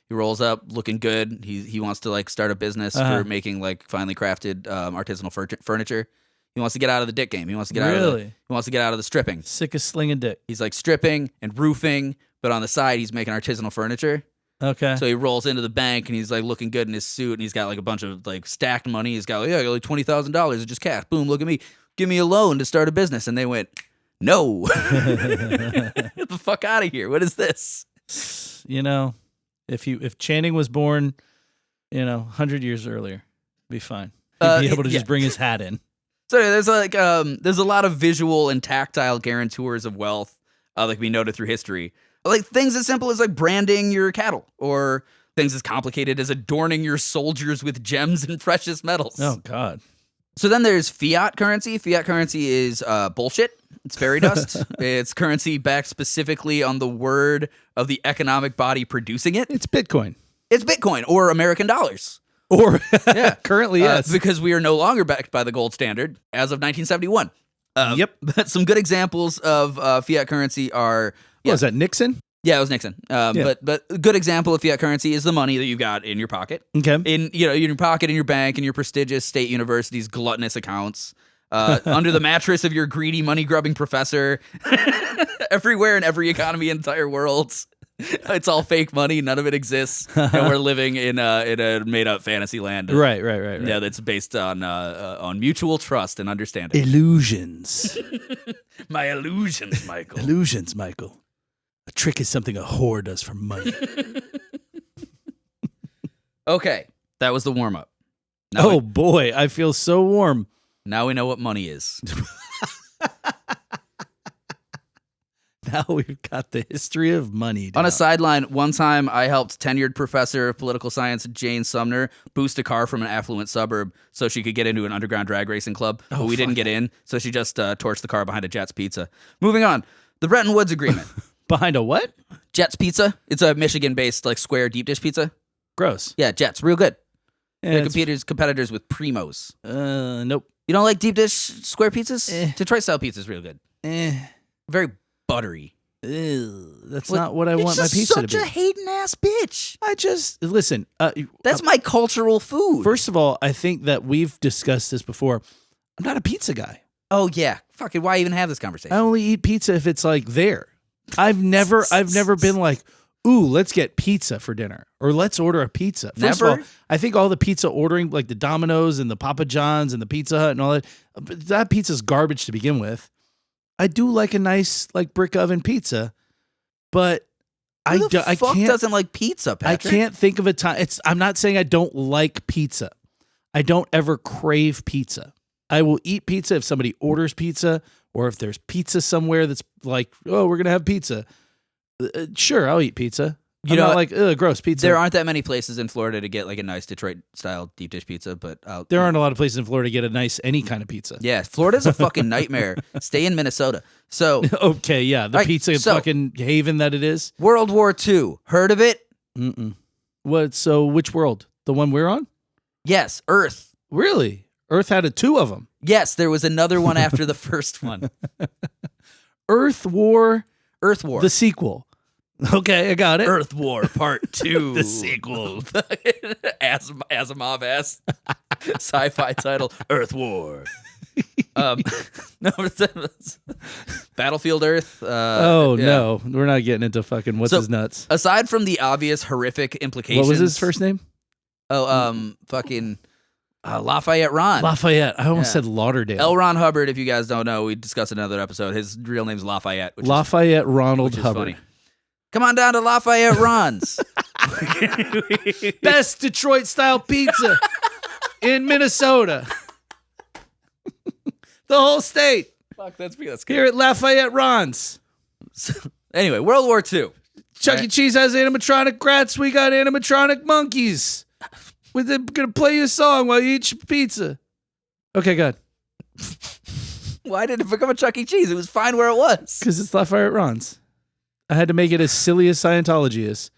rolls up looking good. He wants to like start a business for making like finely crafted artisanal furniture. He wants to get out of the dick game. He wants to get out of the stripping. Sick of slinging dick. He's like stripping and roofing, but on the side he's making artisanal furniture. Okay. So he rolls into the bank and he's like looking good in his suit and he's got like a bunch of like stacked money. He's got I got like $20,000 of just cash. Boom, look at me. Give me a loan to start a business. And they went, no. Get the fuck out of here. What is this? If Channing was born, 100 years earlier, it'd be fine. He'd be able to just bring his hat in. So there's there's a lot of visual and tactile guarantors of wealth that can be noted through history. Like things as simple as like branding your cattle, or things as complicated as adorning your soldiers with gems and precious metals. Oh, God. So then there's fiat currency. Fiat currency is bullshit. It's fairy dust. It's currency backed specifically on the word of the economic body producing it. It's Bitcoin. It's Bitcoin or American dollars. Or currently, yes. Because we are no longer backed by the gold standard as of 1971. Yep. But some good examples of fiat currency are... Was that Nixon? Yeah, it was Nixon. But a good example of fiat currency is the money that you've got in your pocket. Okay. In your pocket, in your bank, in your prestigious state university's gluttonous accounts, under the mattress of your greedy money-grubbing professor, everywhere in every economy in the entire world. It's all fake money. None of it exists, and we're living in a made-up fantasy land. Right. Yeah, that's based on mutual trust and understanding. Illusions. My illusions, Michael. Illusions, Michael. A trick is something a whore does for money. Okay, that was the warm-up. Boy, I feel so warm. Now we know what money is. now we've got the history of money. On a sideline, one time I helped tenured professor of political science Jane Sumner boost a car from an affluent suburb so she could get into an underground drag racing club. But we didn't get in, so she just torched the car behind a Jets Pizza. Moving on. The Bretton Woods Agreement. Behind a what? Jets Pizza. It's a Michigan-based like square deep dish pizza. Gross. Yeah, Jets. Real good. Yeah, They're competitors with Primos. Nope. You don't like deep dish square pizzas? Detroit-style pizza is real good. Very buttery. That's not what I want my pizza to be. Such a hating-ass bitch. I just, listen. That's my cultural food. First of all, I think that we've discussed this before. I'm not a pizza guy. Oh, yeah. Fucking why even have this conversation? I only eat pizza if it's like there. I've never been like, ooh, let's get pizza for dinner or let's order a pizza. First of all, I think all the pizza ordering, like the Domino's and the Papa John's and the Pizza Hut and all that pizza's garbage to begin with. I do like a nice like brick oven pizza, but I can't doesn't like pizza, Patrick? I can't think of a time. I'm not saying I don't like pizza. I don't ever crave pizza. I will eat pizza if somebody orders pizza or if there's pizza somewhere that's like, oh, we're going to have pizza. Sure, I'll eat pizza. I'm not like, ugh, gross pizza. There aren't that many places in Florida to get like a nice Detroit-style deep dish pizza, but there aren't a lot of places in Florida to get a nice any kind of pizza. Yeah, Florida's a fucking nightmare. Stay in Minnesota. So okay, yeah, the pizza fucking haven that it is. World War II. Heard of it? What? So which world? The one we're on? Yes, Earth. Really? Earth had two of them. Yes, there was another one after the first one. Earth War. The sequel. Okay, I got it. Earth War Part 2. The sequel. Asimov-esque sci-fi title. Earth War. No, Battlefield Earth. No, we're not getting into fucking what's his nuts. Aside from the obvious horrific implications. What was his first name? Fucking Lafayette Ron. Lafayette. I almost said Lauderdale. L. Ron Hubbard, if you guys don't know, we discussed in another episode. His real name's Lafayette. Lafayette Ronald Hubbard. Funny. Come on down to Lafayette Ron's. Best Detroit-style pizza in Minnesota. The whole state. Fuck, that's good. Here at Lafayette Ron's. So, anyway, World War II. Chuck E. Cheese has animatronic rats. We got animatronic monkeys. We're going to play you a song while you eat your pizza. Okay, good. Why did it become a Chuck E. Cheese? It was fine where it was. Because it's Lafayette Ron's. I had to make it as silly as Scientology is.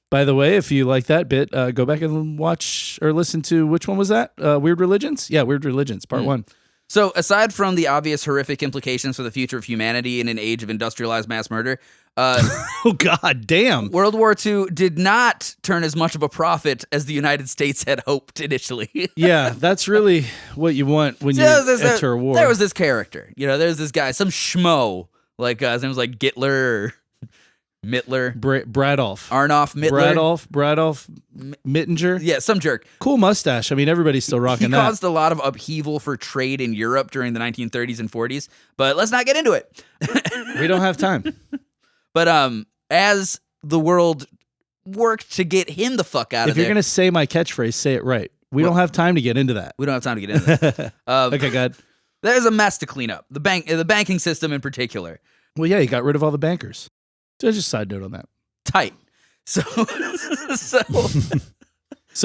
By the way, if you like that bit, go back and watch or listen to, which one was that? Weird Religions? Yeah, Weird Religions, part 1. So aside from the obvious horrific implications for the future of humanity in an age of industrialized mass murder, oh god damn, World War II did not turn as much of a profit as the United States had hoped initially. Yeah, that's really what you want when you enter a war. There was this character, there's this guy, some schmo, like his name was like Gittler or Mittler. Bradolf. Arnoff Mittler. Bradolf Mittinger. Yeah, some jerk. Cool mustache. I mean, everybody's still rocking that. He caused a lot of upheaval for trade in Europe during the 1930s and 40s, but let's not get into it. We don't have time. But as the world worked to get him the fuck out of there. If you're going to say my catchphrase, say it right. We don't have time to get into that. We don't have time to get into that. Okay, good. There's a mess to clean up. The banking system in particular. Well, yeah, you got rid of all the bankers. So just a side note on that. Tight. So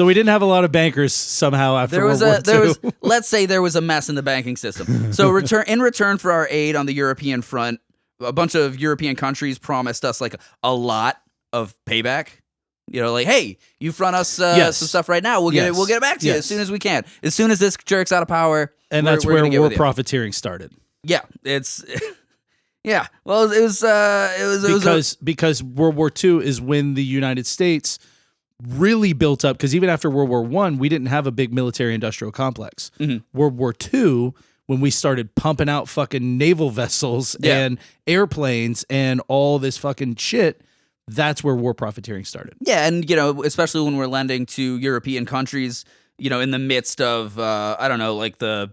we didn't have a lot of bankers somehow after World War II. Let's say there was a mess in the banking system. So in return for our aid on the European front, a bunch of European countries promised us like a lot of payback. Like, hey, you front us some stuff right now. We'll get it back to you as soon as we can. As soon as this jerk's out of power, and that's where war profiteering started. Yeah, it's. Yeah, well, it was because World War II is when the United States really built up. Because even after World War I, we didn't have a big military-industrial complex. Mm-hmm. World War II, when we started pumping out fucking naval vessels and airplanes and all this fucking shit, that's where war profiteering started. Yeah, and especially when we're lending to European countries, in the midst of like the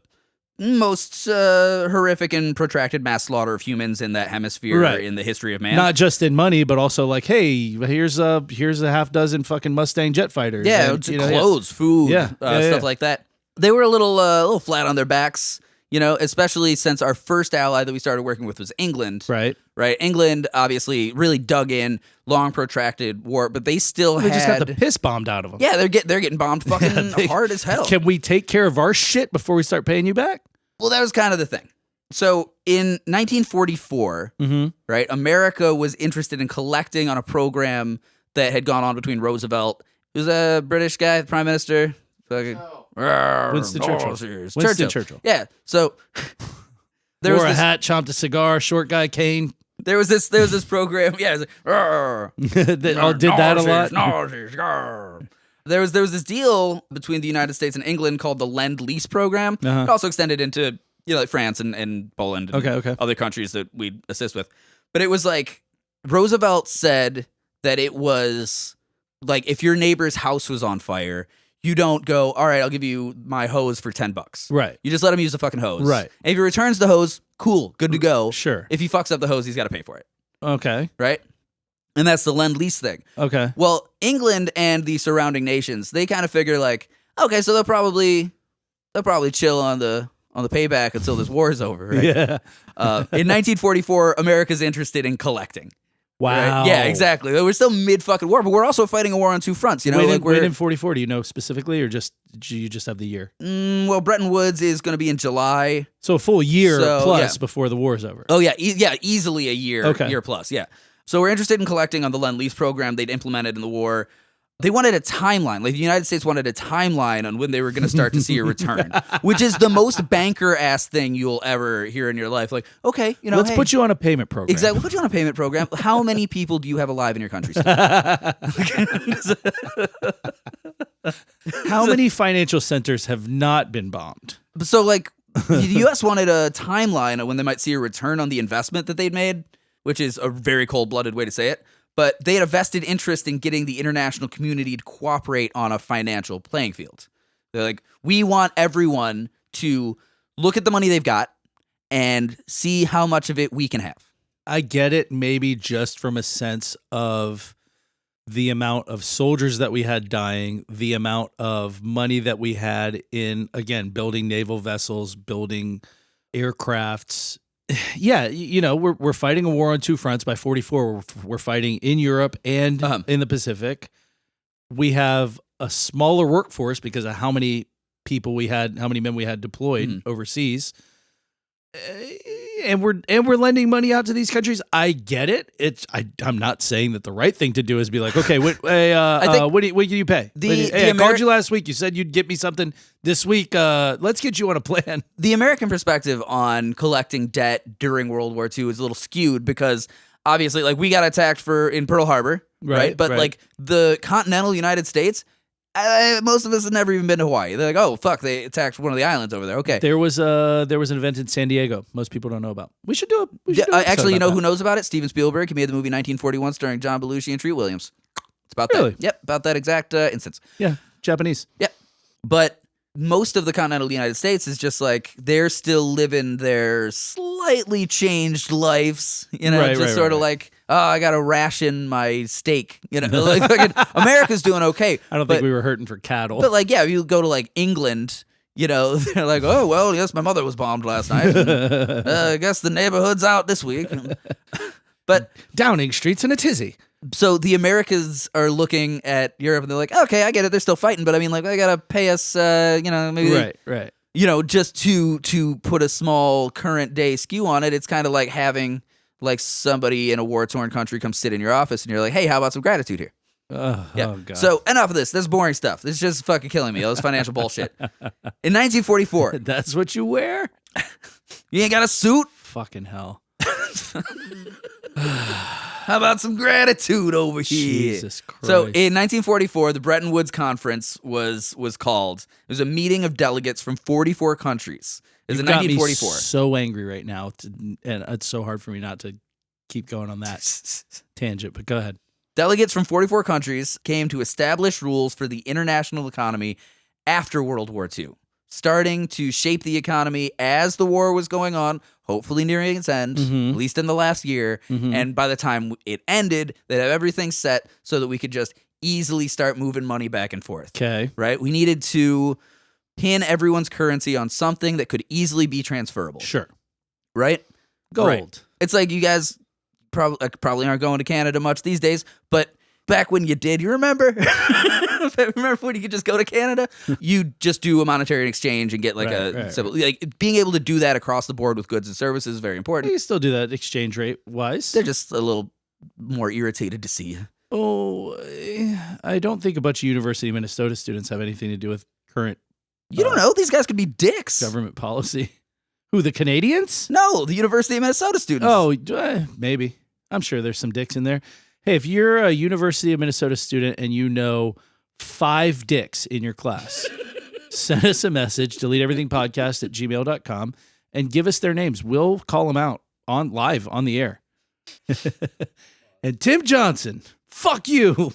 most horrific and protracted mass slaughter of humans in that hemisphere in the history of man. Not just in money, but also like, hey, here's a half dozen fucking Mustang jet fighters. Yeah, and, clothes, food, stuff like that. They were a little flat on their backs. especially since our first ally that we started working with was England. Right. Right. England obviously really dug in, long protracted war, but they still They just got the piss bombed out of them. Yeah, they're getting bombed fucking hard as hell. Can we take care of our shit before we start paying you back? Well, that was kind of the thing. So in 1944, right, America was interested in collecting on a program that had gone on between Roosevelt, who's a British guy, the prime minister, fucking Winston Churchill. Winston Churchill. Yeah. So there wore was a hat, chomped a cigar, short guy, cane. There was this program. Yeah, it was like, They all did that a lot. There was this deal between the United States and England called the Lend-Lease program. It also extended into like France and Poland and other countries that we'd assist with. But it was like Roosevelt said that it was like if your neighbor's house was on fire, you don't go, all right, I'll give you my hose for $10. Right. You just let him use the fucking hose. Right. And if he returns the hose, cool, good to go. Sure. If he fucks up the hose, he's got to pay for it. Okay. Right? And that's the Lend-Lease thing. Okay. Well, England and the surrounding nations, they kind of figure like, okay, so they'll probably chill on the payback until this war is over, right? Yeah. In 1944, America's interested in collecting. Wow. Right? Yeah, exactly. We're still mid fucking war, but we're also fighting a war on two fronts. When in 44, do you know specifically, or do you just have the year? Well, Bretton Woods is going to be in July, so a full year plus before the war's over. Oh yeah, easily a year, year plus. Yeah. So we're interested in collecting on the Lend-Lease program they'd implemented in the war. They wanted a timeline. Like the United States wanted a timeline on when they were going to start to see a return, which is the most banker-ass thing you'll ever hear in your life. Like, okay, let's put you on a payment program. Exactly. We'll put you on a payment program. How many people do you have alive in your country? How many financial centers have not been bombed? So, like, the U.S. wanted a timeline of when they might see a return on the investment that they'd made, which is a very cold-blooded way to say it. But they had a vested interest in getting the international community to cooperate on a financial playing field. They're like, we want everyone to look at the money they've got and see how much of it we can have. I get it, maybe just from a sense of the amount of soldiers that we had dying, the amount of money that we had in, again, building naval vessels, building aircrafts. Yeah, we're fighting a war on two fronts. By 44, we're fighting in Europe and in the Pacific. We have a smaller workforce because of how many people we had, how many men we had deployed overseas, and we're lending money out to these countries. I get it. I'm not saying that the right thing to do is be like, okay, what can you pay? I called you last week. You said you'd get me something this week. Let's get you on a plan. The American perspective on collecting debt during World War II is a little skewed because obviously, like, we got attacked in Pearl Harbor, right? But like the continental United States, most of us have never even been to Hawaii. They're like, oh fuck, they attacked one of the islands over there. Okay, there was an event in San Diego. Most people don't know about. We should do it. Actually, who knows about it? Steven Spielberg. He made the movie 1941 starring John Belushi and Treat Williams. It's about that. Yep, about that exact instance. Yeah, Japanese. Yeah, but most of the continental United States is just like they're still living their slightly changed lives, sort of like, oh, I gotta ration my steak, like fucking America's doing okay. I don't think we were hurting for cattle, but like, yeah, if you go to like England, they're like, oh well, yes, my mother was bombed last night. And, I guess the neighborhood's out this week, but Downing Street's in a tizzy. So the Americans are looking at Europe and they're like, okay, I get it. They're still fighting, but I mean, like, they gotta pay us, maybe right. Just to put a small current day skew on it. It's kind of like having like somebody in a war-torn country come sit in your office and you're like, hey, how about some gratitude here? Oh God. So enough of this. That's boring stuff. This is just fucking killing me. All this financial bullshit. In 1944. That's what you wear? You ain't got a suit? Fucking hell. How about some gratitude over here? Jesus Christ. So in 1944, the Bretton Woods Conference was called. It was a meeting of delegates from 44 countries. It was in 1944. Got me so angry right now, and it's so hard for me not to keep going on that tangent, but go ahead. Delegates from 44 countries came to establish rules for the international economy after World War II, starting to shape the economy as the war was going on, hopefully nearing its end, at least in the last year. And by the time it ended, they'd have everything set so that we could just easily start moving money back and forth. Okay. Right? We needed to pin everyone's currency on something that could easily be transferable. Sure. Right? Gold. Right. It's like you guys probably aren't going to Canada much these days, but back when you did, you remember? Remember when you could just go to Canada? You just do a monetary exchange and get like like being able to do that across the board with goods and services is very important. You still do that exchange rate wise. They're just a little more irritated to see you. Oh, I don't think a bunch of University of Minnesota students have anything to do with current. You don't know. These guys could be dicks. Government policy. Who, the Canadians? No, the University of Minnesota students. Oh, maybe. I'm sure there's some dicks in there. Hey, if you're a University of Minnesota student and you know 5 dicks in your class, send us a message, deleteeverythingpodcast@gmail.com, and give us their names. We'll call them out live on the air. And Tim Johnson, fuck you.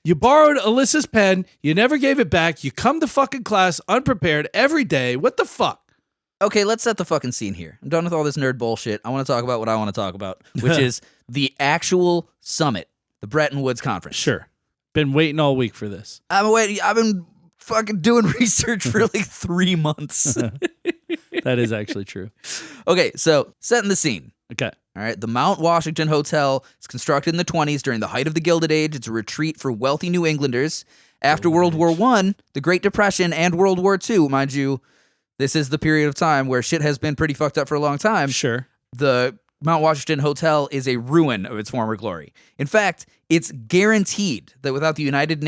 You borrowed Alyssa's pen. You never gave it back. You come to fucking class unprepared every day. What the fuck? Okay, let's set the fucking scene here. I'm done with all this nerd bullshit. I want to talk about what I want to talk about, which is the actual summit, the Bretton Woods Conference. Sure. Been waiting all week for this. I've been fucking doing research for like 3 months. That is actually true. Okay, so setting the scene. Okay. All right, the Mount Washington Hotel is constructed in the 1920s during the height of the Gilded Age. It's a retreat for wealthy New Englanders. After World War I, the Great Depression, and World War II, mind you, this is the period of time where shit has been pretty fucked up for a long time. Sure. The Mount Washington Hotel is a ruin of its former glory. In fact, it's guaranteed that without the United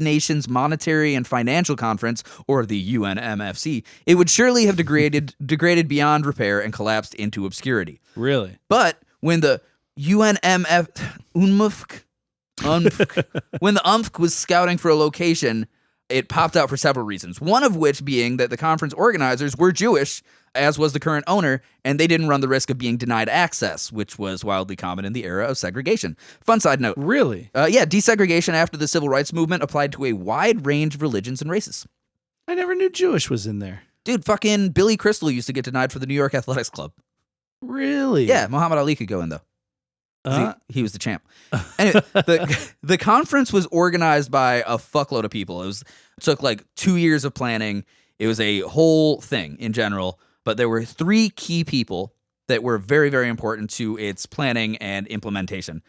Nations Monetary and Financial Conference, or the UNMFC, it would surely have degraded beyond repair and collapsed into obscurity. Really? But when the when the UNMFC was scouting for a location, it popped out for several reasons. One of which being that the conference organizers were Jewish, as was the current owner, and they didn't run the risk of being denied access, which was wildly common in the era of segregation. Fun side note. Really? Yeah, desegregation after the civil rights movement applied to a wide range of religions and races. I never knew Jewish was in there. Dude, fucking Billy Crystal used to get denied for the New York Athletics Club. Really? Yeah, Muhammad Ali could go in, though. He was the champ. Anyway, the conference was organized by a fuckload of people. It took like 2 years of planning. It was a whole thing in general. But there were 3 key people that were very, very important to its planning and implementation.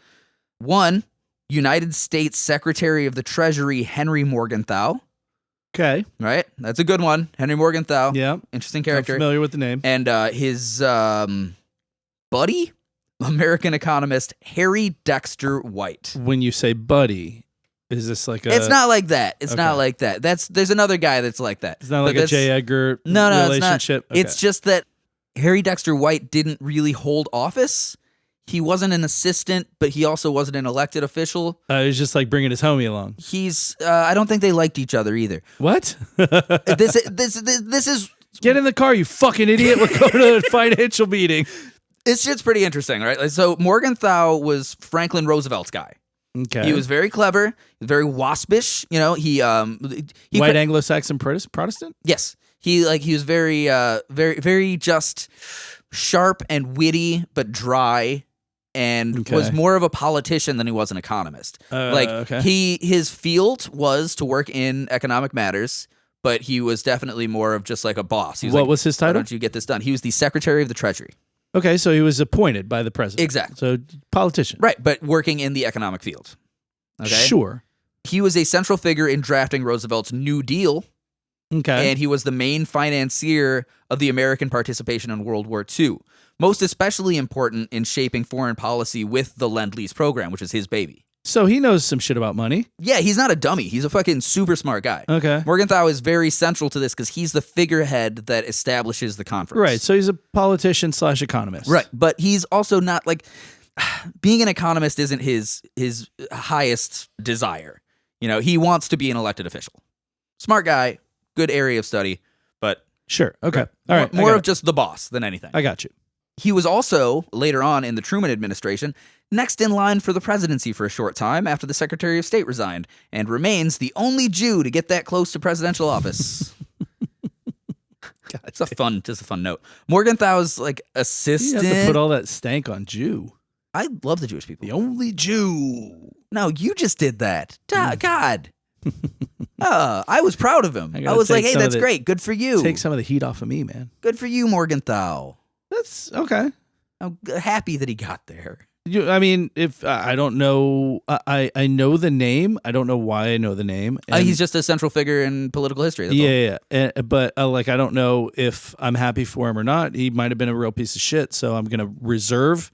One, United States Secretary of the Treasury Henry Morgenthau. Okay. Right? That's a good one. Henry Morgenthau. Yeah. Interesting character. I'm familiar with the name. And his buddy, American economist Harry Dexter White. When you say buddy, is this like a... It's not like that. It's Okay. not like that. There's another guy that's like that. It's not like a J. Edgar relationship? It's not. It's just that Harry Dexter White didn't really hold office. He wasn't an assistant, but he also wasn't an elected official. He was just like bringing his homie along. I don't think they liked each other either. What? This is... Get in the car, you fucking idiot. We're going to a financial meeting. This shit's pretty interesting, right? Like, so Morgenthau was Franklin Roosevelt's guy. Okay. He was very clever, very waspish. You know, he White Anglo-Saxon Protestant? Yes. He was very, very just sharp and witty, but dry, and was more of a politician than he was an economist. His field was to work in economic matters, but he was definitely more of just like a boss. What was his title? Why don't you get this done? He was the Secretary of the Treasury. Okay, so he was appointed by the president. Exactly. So politician. Right, but working in the economic field. Okay? Sure. He was a central figure in drafting Roosevelt's New Deal. Okay. And he was the main financier of the American participation in World War II. Most especially important in shaping foreign policy with the Lend-Lease program, which is his baby. So he knows some shit about money. Yeah, he's not a dummy. He's a fucking super smart guy. Okay. Morgenthau is very central to this because he's the figurehead that establishes the conference. Right. So he's a politician / economist. Right. But he's also not like... Being an economist isn't his highest desire. You know, he wants to be an elected official. Smart guy, good area of study, but... Sure. Okay. All right. More of just the boss than anything. I got you. He was also, later on in the Truman administration, next in line for the presidency for a short time after the Secretary of State resigned, and remains the only Jew to get that close to presidential office. It's just a fun note. Morgenthau's like assistant. You have to put all that stank on Jew. I love the Jewish people. The only Jew. No, you just did that. God. I was proud of him. I was like, hey, that's great. Good for you. Take some of the heat off of me, man. Good for you, Morgenthau. That's okay. I'm happy that he got there. I mean, if I don't know, I know the name. I don't know why I know the name. He's just a central figure in political history. That's yeah. But like, I don't know if I'm happy for him or not. He might have been a real piece of shit. So I'm going to reserve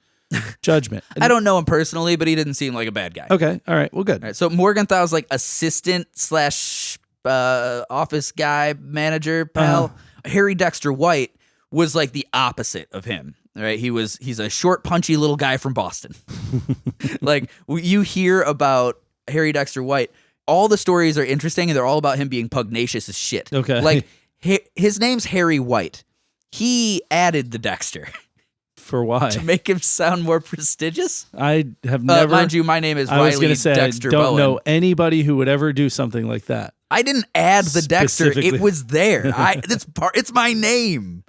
judgment. I don't know him personally, but he didn't seem like a bad guy. Okay. All right. Well, good. All right, so Morgenthau's like assistant / office guy, manager, pal. Harry Dexter White was like the opposite of him. Right, he's a short, punchy little guy from Boston. Like, you hear about Harry Dexter White, all the stories are interesting, and they're all about him being pugnacious as shit. Okay, like his name's Harry White. He added the Dexter. For why? To make him sound more prestigious. I have never. Mind you, my name is Riley Dexter Bowen. I don't know anybody who would ever do something like that. I didn't add the Dexter. It was there. It's my name.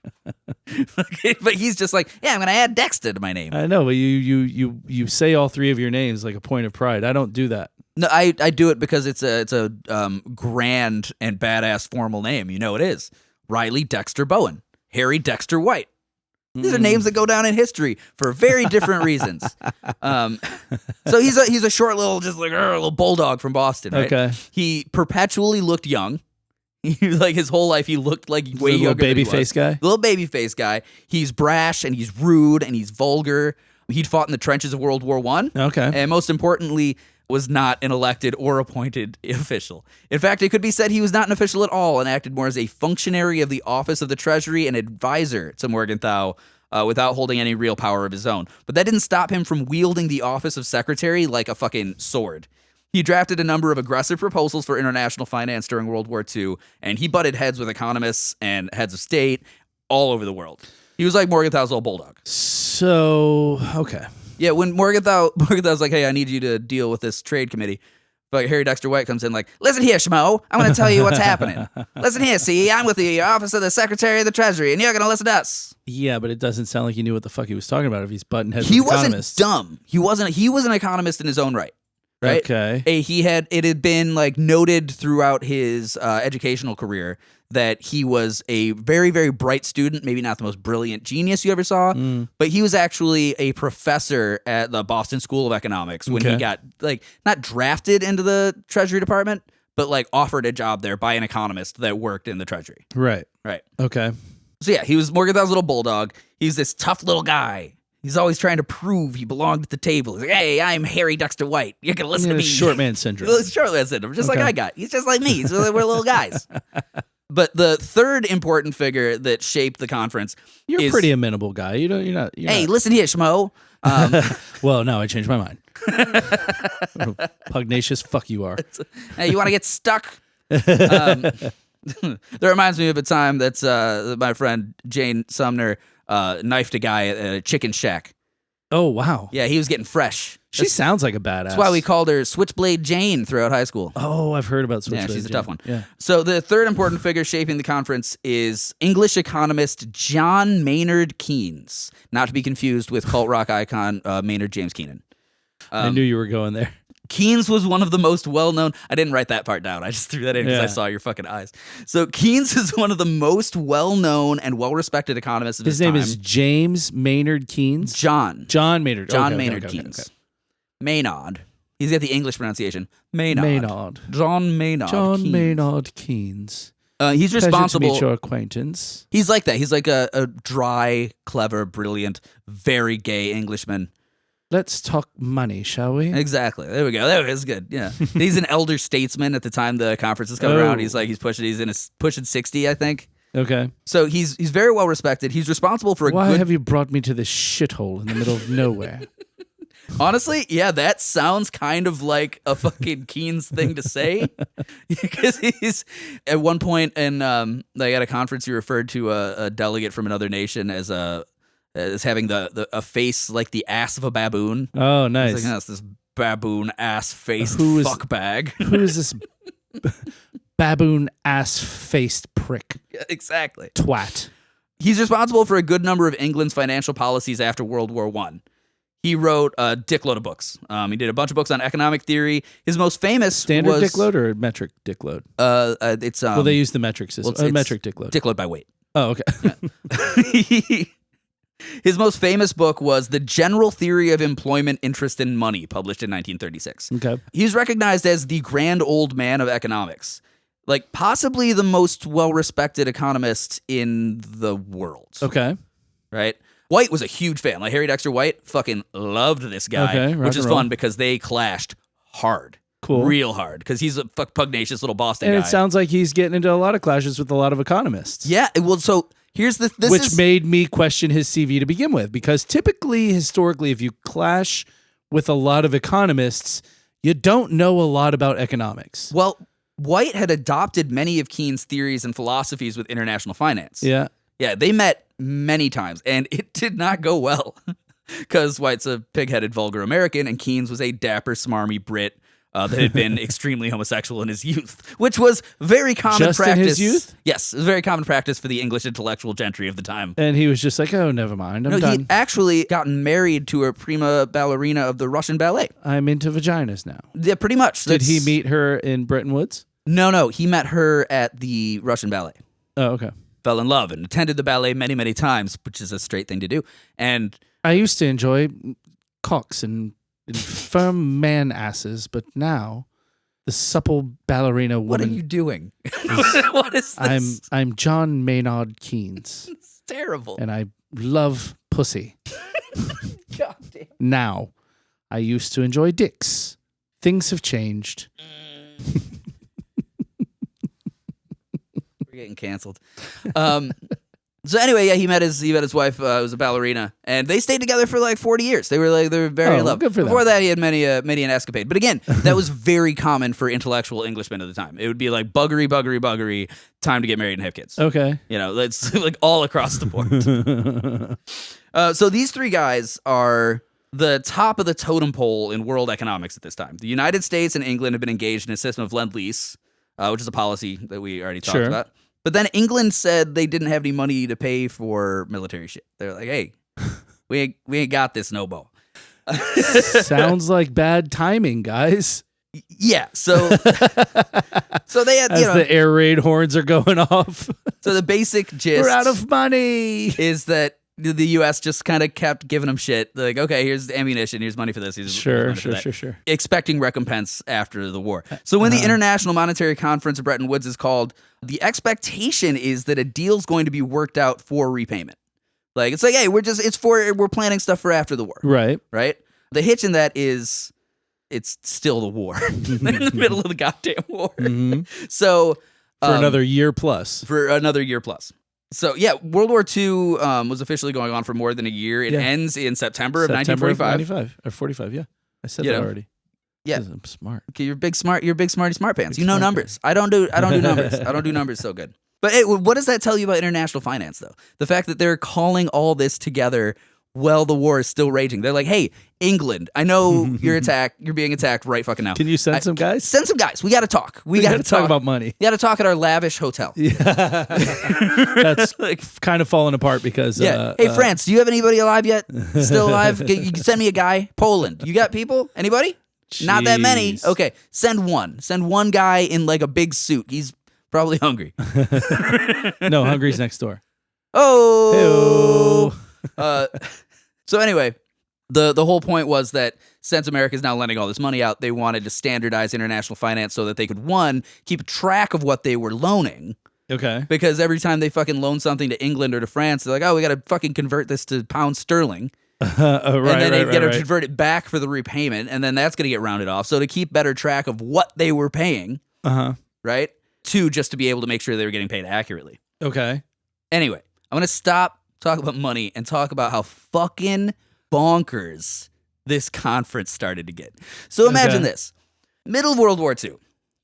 But he's just like, yeah, I'm going to add Dexter to my name. I know, but you say all three of your names like a point of pride. I don't do that. No, I do it because it's a grand and badass formal name. You know it is. Riley Dexter Bowen. Harry Dexter White. These are names that go down in history for very different reasons. So he's a short little, just like little bulldog from Boston. Right? Okay. He perpetually looked young. Like his whole life, he looked like way younger. Little baby face guy. Little baby face guy. He's brash and he's rude and he's vulgar. He'd fought in the trenches of World War I. Okay. And most importantly, was not an elected or appointed official. In fact, it could be said he was not an official at all and acted more as a functionary of the Office of the Treasury and advisor to Morgenthau without holding any real power of his own. But that didn't stop him from wielding the office of secretary like a fucking sword. He drafted a number of aggressive proposals for international finance during World War II, and he butted heads with economists and heads of state all over the world. He was like Morgenthau's little bulldog. So, okay. Yeah, when Morgenthau's like, hey, I need you to deal with this trade committee. But Harry Dexter White comes in like, listen here, Schmo, I'm going to tell you what's happening. Listen here, see, I'm with the Office of the Secretary of the Treasury, and you're going to listen to us. Yeah, but it doesn't sound like he knew what the fuck he was talking about if he's butting heads with economists. He wasn't dumb. He was an economist in his own right. Right? Okay. It had been like noted throughout his educational career that he was a very, very bright student, maybe not the most brilliant genius you ever saw, but he was actually a professor at the Boston School of Economics when he got like not drafted into the Treasury Department, but like offered a job there by an economist that worked in the Treasury. Right. Okay. So yeah, he was Morgenthau's little bulldog. He's this tough little guy. He's always trying to prove he belonged at the table. He's like, hey, I'm Harry Dexter White. You're going to listen to me. Short man syndrome. Short man syndrome, just like I got. He's just like me. So we're little guys. But the third important figure that shaped the conference You're a pretty amenable guy. You're not. Listen here, Schmo. Well, no, I changed my mind. Pugnacious fuck you are. Hey, you want to get stuck? That reminds me of a time that's my friend Jane Sumner knifed a guy at a chicken shack. Oh, wow. Yeah, he was getting fresh. She sounds like a badass. That's why we called her Switchblade Jane throughout high school. Oh, I've heard about Switchblade Jane. Yeah, she's a tough one. Yeah. So the third important figure shaping the conference is English economist John Maynard Keynes, not to be confused with cult rock icon Maynard James Keenan. I knew you were going there. Keynes was one of the most well-known... I didn't write that part down. I just threw that in because I saw your fucking eyes. So Keynes is one of the most well-known and well-respected economists of his time. His name is James Maynard Keynes? John Maynard. Maynard Keynes. Okay. Maynard. He's got the English pronunciation. Maynard. John Maynard Keynes. Maynard Keynes. He's responsible... Pleasure to meet your acquaintance. He's like that. He's like a dry, clever, brilliant, very gay Englishman. Let's talk money, shall we? Exactly. There we go. That was good. Yeah. He's an elder statesman at the time the conference is coming around. He's pushing 60, I think. Okay. So he's very well respected. He's responsible for Why have you brought me to this shithole in the middle of nowhere? Honestly, yeah, that sounds kind of like a fucking Keynes thing to say. Because he's at one point in like at a conference, he referred to a delegate from another nation as having a face like the ass of a baboon. Oh, nice. He's like, no, it's this baboon ass faced fuck bag. Who is this baboon ass faced prick? Yeah, exactly. Twat. He's responsible for a good number of England's financial policies after World War I. He wrote a dickload of books. He did a bunch of books on economic theory. His most famous Standard was dickload or metric dickload? It's Well, they use the metric system. it's Metric dickload. Dickload by weight. Oh, okay. His most famous book was The General Theory of Employment, Interest, and Money, published in 1936. Okay. He's recognized as the grand old man of economics, like possibly the most well-respected economist in the world. Okay. Right? White was a huge fan. Like Harry Dexter White fucking loved this guy, Okay, rock which is and roll. fun because they clashed hard. Cool. Real hard, because he's a pugnacious little Boston And guy. it sounds like he's getting into a lot of clashes with a lot of economists. Yeah, well, so here's this which is made me question his CV to begin with, because typically, historically, if you clash with a lot of economists, you don't know a lot about economics. well, White had adopted many of Keynes' theories and philosophies with international finance. Yeah. Yeah, they met many times, and it did not go well, because White's a pig-headed, vulgar American, and Keynes was a dapper, smarmy Brit that had been extremely homosexual in his youth, which was very common Just practice. in his youth? Yes, it was very common practice for the English intellectual gentry of the time. And he was just like, oh, never mind. I'm No, done. he'd actually gotten married to a prima ballerina of the Russian ballet. I'm into vaginas now. Yeah, pretty much. Did he meet her in Bretton Woods? No, he met her at the Russian ballet. Oh, okay. Fell in love and attended the ballet many, many times, which is a straight thing to do. And I used to enjoy cocks and firm man asses, but now the supple ballerina woman. what are you doing? What is this? I'm John Maynard Keynes, It's terrible. and I love pussy. God damn. Now, I used to enjoy dicks. Things have changed. We're getting canceled. So anyway, yeah, he met his wife, who was a ballerina, and they stayed together for like 40 years. They were very in love. Good for them. Before that, he had many an escapade. But again, that was very common for intellectual Englishmen at the time. It would be like buggery, time to get married and have kids. Okay. You know, that's like all across the board. So these three guys are the top of the totem pole in world economics at this time. The United States and England have been engaged in a system of lend-lease, which is a policy that we already talked Sure. about. But then England said they didn't have any money to pay for military shit. They're like, hey, we ain't got this no-bo. Sounds like bad timing, guys. Yeah, so they had, As the air raid horns are going off. so the basic gist We're out of money. is that the U.S. just kind of kept giving them shit. Like, okay, here's ammunition, here's money for this. Here's money for that. Sure. Expecting recompense after the war. So when the International Monetary Conference of Bretton Woods is called, the expectation is that a deal's going to be worked out for repayment. Like, it's like, hey, we're planning stuff for after the war. Right. Right? The hitch in that is it's still the war. They're in the middle of the goddamn war. Mm-hmm. So For another year plus. For another year plus. So, yeah, World War II was officially going on for more than a year. It ends in September of 1945. 95 or 45, yeah. I said You that know? already. Yeah. I'm smart. Okay, you're big smarty smart pants. Big You know smart numbers. I don't do numbers. I don't do numbers so good. But hey, what does that tell you about international finance, though? The fact that they're calling all this together while the war is still raging. They're like, hey, England, I know you're being attacked right fucking now. Can you send some guys? Send some guys. We got to talk. We got to talk about money. We got to talk at our lavish hotel. Yeah. That's kind of falling apart because Yeah. Hey, France, do you have anybody alive yet? Still alive? You can send me a guy. Poland. You got people? Anybody? Not that many. Jeez. Okay. Send one. Send one guy in like a big suit. He's probably hungry. No, Hungary's next door. Oh. Hey-o. So anyway, the whole point was that since America is now lending all this money out, they wanted to standardize international finance so that they could, one, keep track of what they were loaning. Okay. Because every time they fucking loan something to England or to France, they're like, oh, we got to fucking convert this to pound sterling. Right, and then they got to right. convert it back for the repayment, and then that's going to get rounded off. So to keep better track of what they were paying, right? Two, just to be able to make sure they were getting paid accurately. Okay. Anyway, I'm going to stop talking about money and talk about how fucking bonkers this conference started to get. So imagine this. Middle of World War II.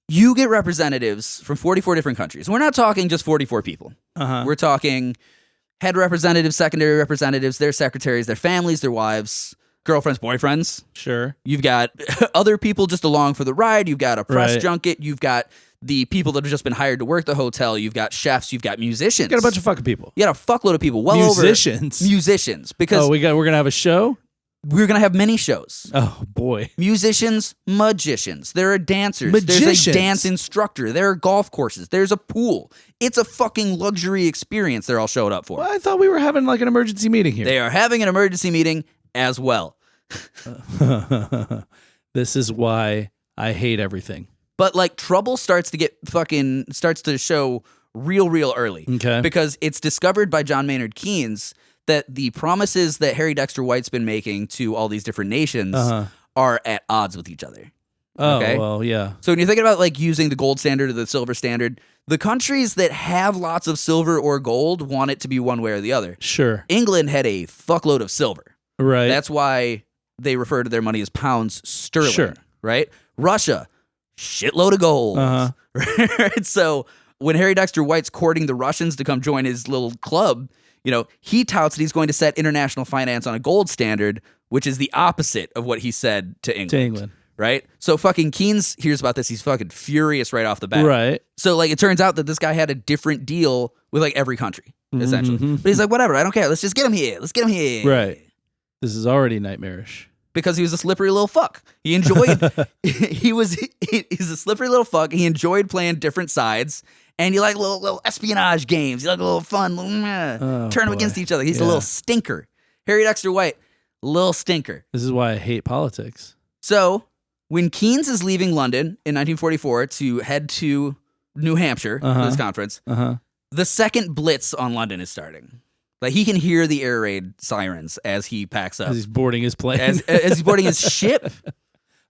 You get representatives from 44 different countries. We're not talking just 44 people. We're talking head representatives, secondary representatives, their secretaries, their families, their wives, girlfriends, boyfriends. Sure. You've got other people just along for the ride. You've got a press Right. junket. You've got the people that have just been hired to work the hotel. You've got chefs. You've got musicians. Got a bunch of fucking people. You got a fuckload of people. Well Musicians. over musicians. Because We're gonna have a show. We're going to have many shows. Oh, boy. Musicians, magicians. There are dancers. Magicians. There's a dance instructor. There are golf courses. There's a pool. It's a fucking luxury experience they're all showed up for. Well, I thought we were having like an emergency meeting here. They are having an emergency meeting as well. This is why I hate everything. But like trouble starts to show real early. Okay. Because it's discovered by John Maynard Keynes that the promises that Harry Dexter White's been making to all these different nations are at odds with each other. Oh, okay? well, yeah. So when you're thinking about like using the gold standard or the silver standard, the countries that have lots of silver or gold want it to be one way or the other. Sure. England had a fuckload of silver. Right. That's why they refer to their money as pounds sterling. Sure. Right? Russia, shitload of gold. Right? So when Harry Dexter White's courting the Russians to come join his little club, he touts that he's going to set international finance on a gold standard, which is the opposite of what he said to England. Right? So fucking Keynes hears about this. He's fucking furious right off the bat. Right. So like it turns out that this guy had a different deal with like every country, essentially. But he's like, whatever, I don't care. Let's just get him here. Let's get him here. Right. This is already nightmarish. Because he was a slippery little fuck. He enjoyed, he's a slippery little fuck. He enjoyed playing different sides. And you like little espionage games. You like a little fun, turn them against each other. He's a little stinker. Harry Dexter White, little stinker. This is why I hate politics. So when Keynes is leaving London in 1944 to head to New Hampshire for this conference, the second blitz on London is starting. Like he can hear the air raid sirens as he packs up. As he's boarding his plane. As he's boarding his ship.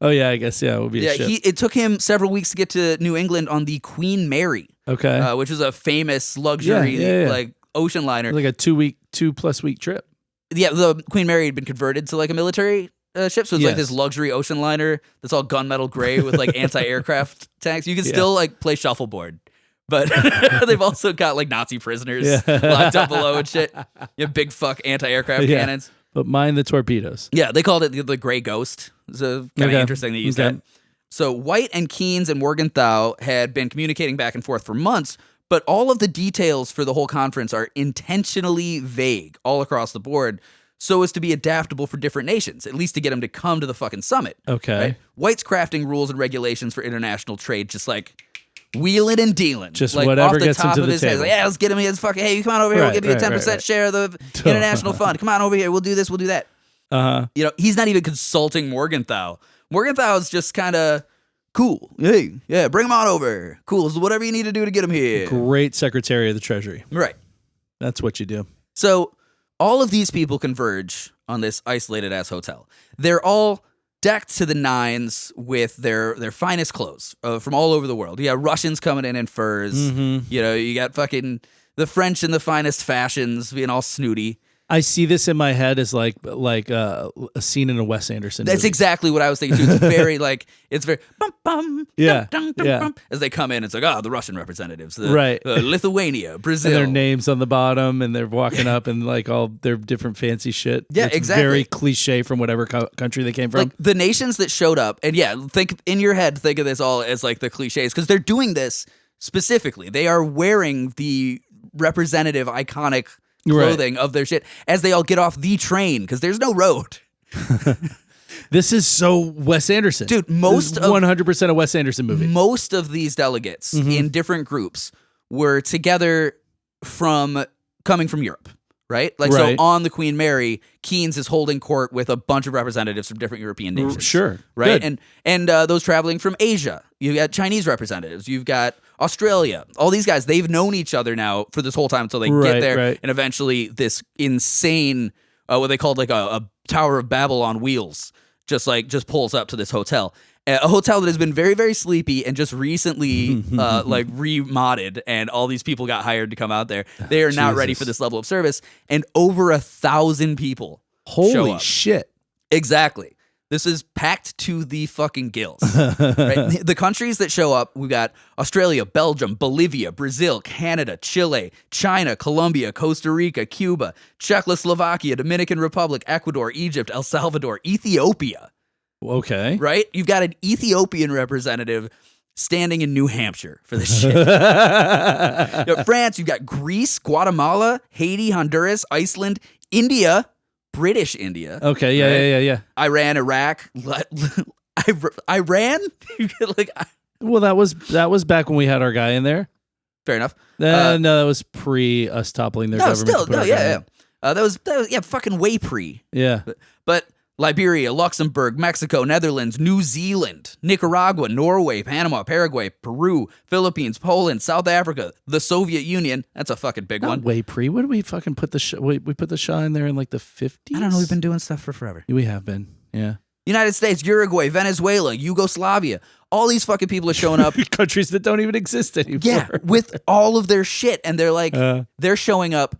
Oh, yeah, I guess, it would be a ship. It took him several weeks to get to New England on the Queen Mary. Okay. Which was a famous luxury like ocean liner. Like a 2+ week trip. Yeah, the Queen Mary had been converted to like a military ship, so it's like this luxury ocean liner that's all gunmetal gray with like anti-aircraft tanks. You can still like play shuffleboard. But they've also got like Nazi prisoners locked up below and shit. You have big fuck anti-aircraft cannons. But mind the torpedoes. Yeah, they called it the Gray Ghost. So kind of interesting they used that. So White and Keynes and Morgenthau had been communicating back and forth for months, but all of the details for the whole conference are intentionally vague all across the board so as to be adaptable for different nations, at least to get them to come to the fucking summit. Okay. Right? White's crafting rules and regulations for international trade just like wheeling and dealing. Just like whatever off the gets top him to of the his table. head. Like, yeah, let's get him here. Fucking, hey, you come on over here. We'll give you a 10% share of the international fund. Come on over here. We'll do this. We'll do that. He's not even consulting Morgenthau. Morgenthau's just kind of cool. Hey, yeah, bring him on over. Cool. So whatever you need to do to get him here. Great Secretary of the Treasury. Right. That's what you do. So all of these people converge on this isolated ass hotel. They're all decked to the nines with their finest clothes from all over the world. You got Russians coming in furs. You got fucking the French in the finest fashions being all snooty. I see this in my head as like a scene in a Wes Anderson That's movie. exactly what I was thinking too. It's very it's very bum, bum, yeah, dum, dum, yeah. Bum. As they come in, it's like, the Russian representatives, right. Lithuania, Brazil. And their names on the bottom, and they're walking up and like all their different fancy shit. Yeah, it's exactly. Very cliche from whatever country they came from. Like the nations that showed up, and think in your head, think of this all as like the cliches, because they're doing this specifically. They are wearing the representative, iconic clothing of their shit as they all get off the train, because there's no road. This is so Wes Anderson. Dude, 100% a Wes Anderson movie. Most of these delegates in different groups were together coming from Europe, right? Like, so on the Queen Mary, Keynes is holding court with a bunch of representatives from different European nations. Sure. Right? Good. And those traveling from Asia. You've got Chinese representatives. You've got Australia. All these guys, they've known each other now for this whole time until they get there. Right. And eventually this insane, what they called like a Tower of Babel on wheels, just pulls up to this hotel. A hotel that has been very, very sleepy and just recently remodded, and all these people got hired to come out there. They are not ready for this level of service, and over 1,000 people show Holy up. shit. Exactly. This is packed to the fucking gills. Right? The countries that show up, we've got Australia, Belgium, Bolivia, Brazil, Canada, Chile, China, Colombia, Costa Rica, Cuba, Czechoslovakia, Dominican Republic, Ecuador, Egypt, El Salvador, Ethiopia. Okay. Right? You've got an Ethiopian representative standing in New Hampshire for this shit. France, you've got Greece, Guatemala, Haiti, Honduras, Iceland, India, British India. Okay, yeah. Iran, Iraq, Iran. Like, Well, that was back when we had our guy in there. fair enough. No, that was pre us toppling their No, government. still, no, yeah. That was fucking way pre. Yeah. But Liberia, Luxembourg, Mexico, Netherlands, New Zealand, Nicaragua, Norway, Panama, Paraguay, Peru, Philippines, Poland, South Africa, the Soviet Union. That's a fucking big one. Way pre. When did we fucking put the Shah? We put the Shah in there in like the 50s? I don't know. We've been doing stuff for forever. We have been. Yeah. United States, Uruguay, Venezuela, Yugoslavia. All these fucking people are showing up. Countries that don't even exist anymore. Yeah, with all of their shit. And they're like, they're showing up,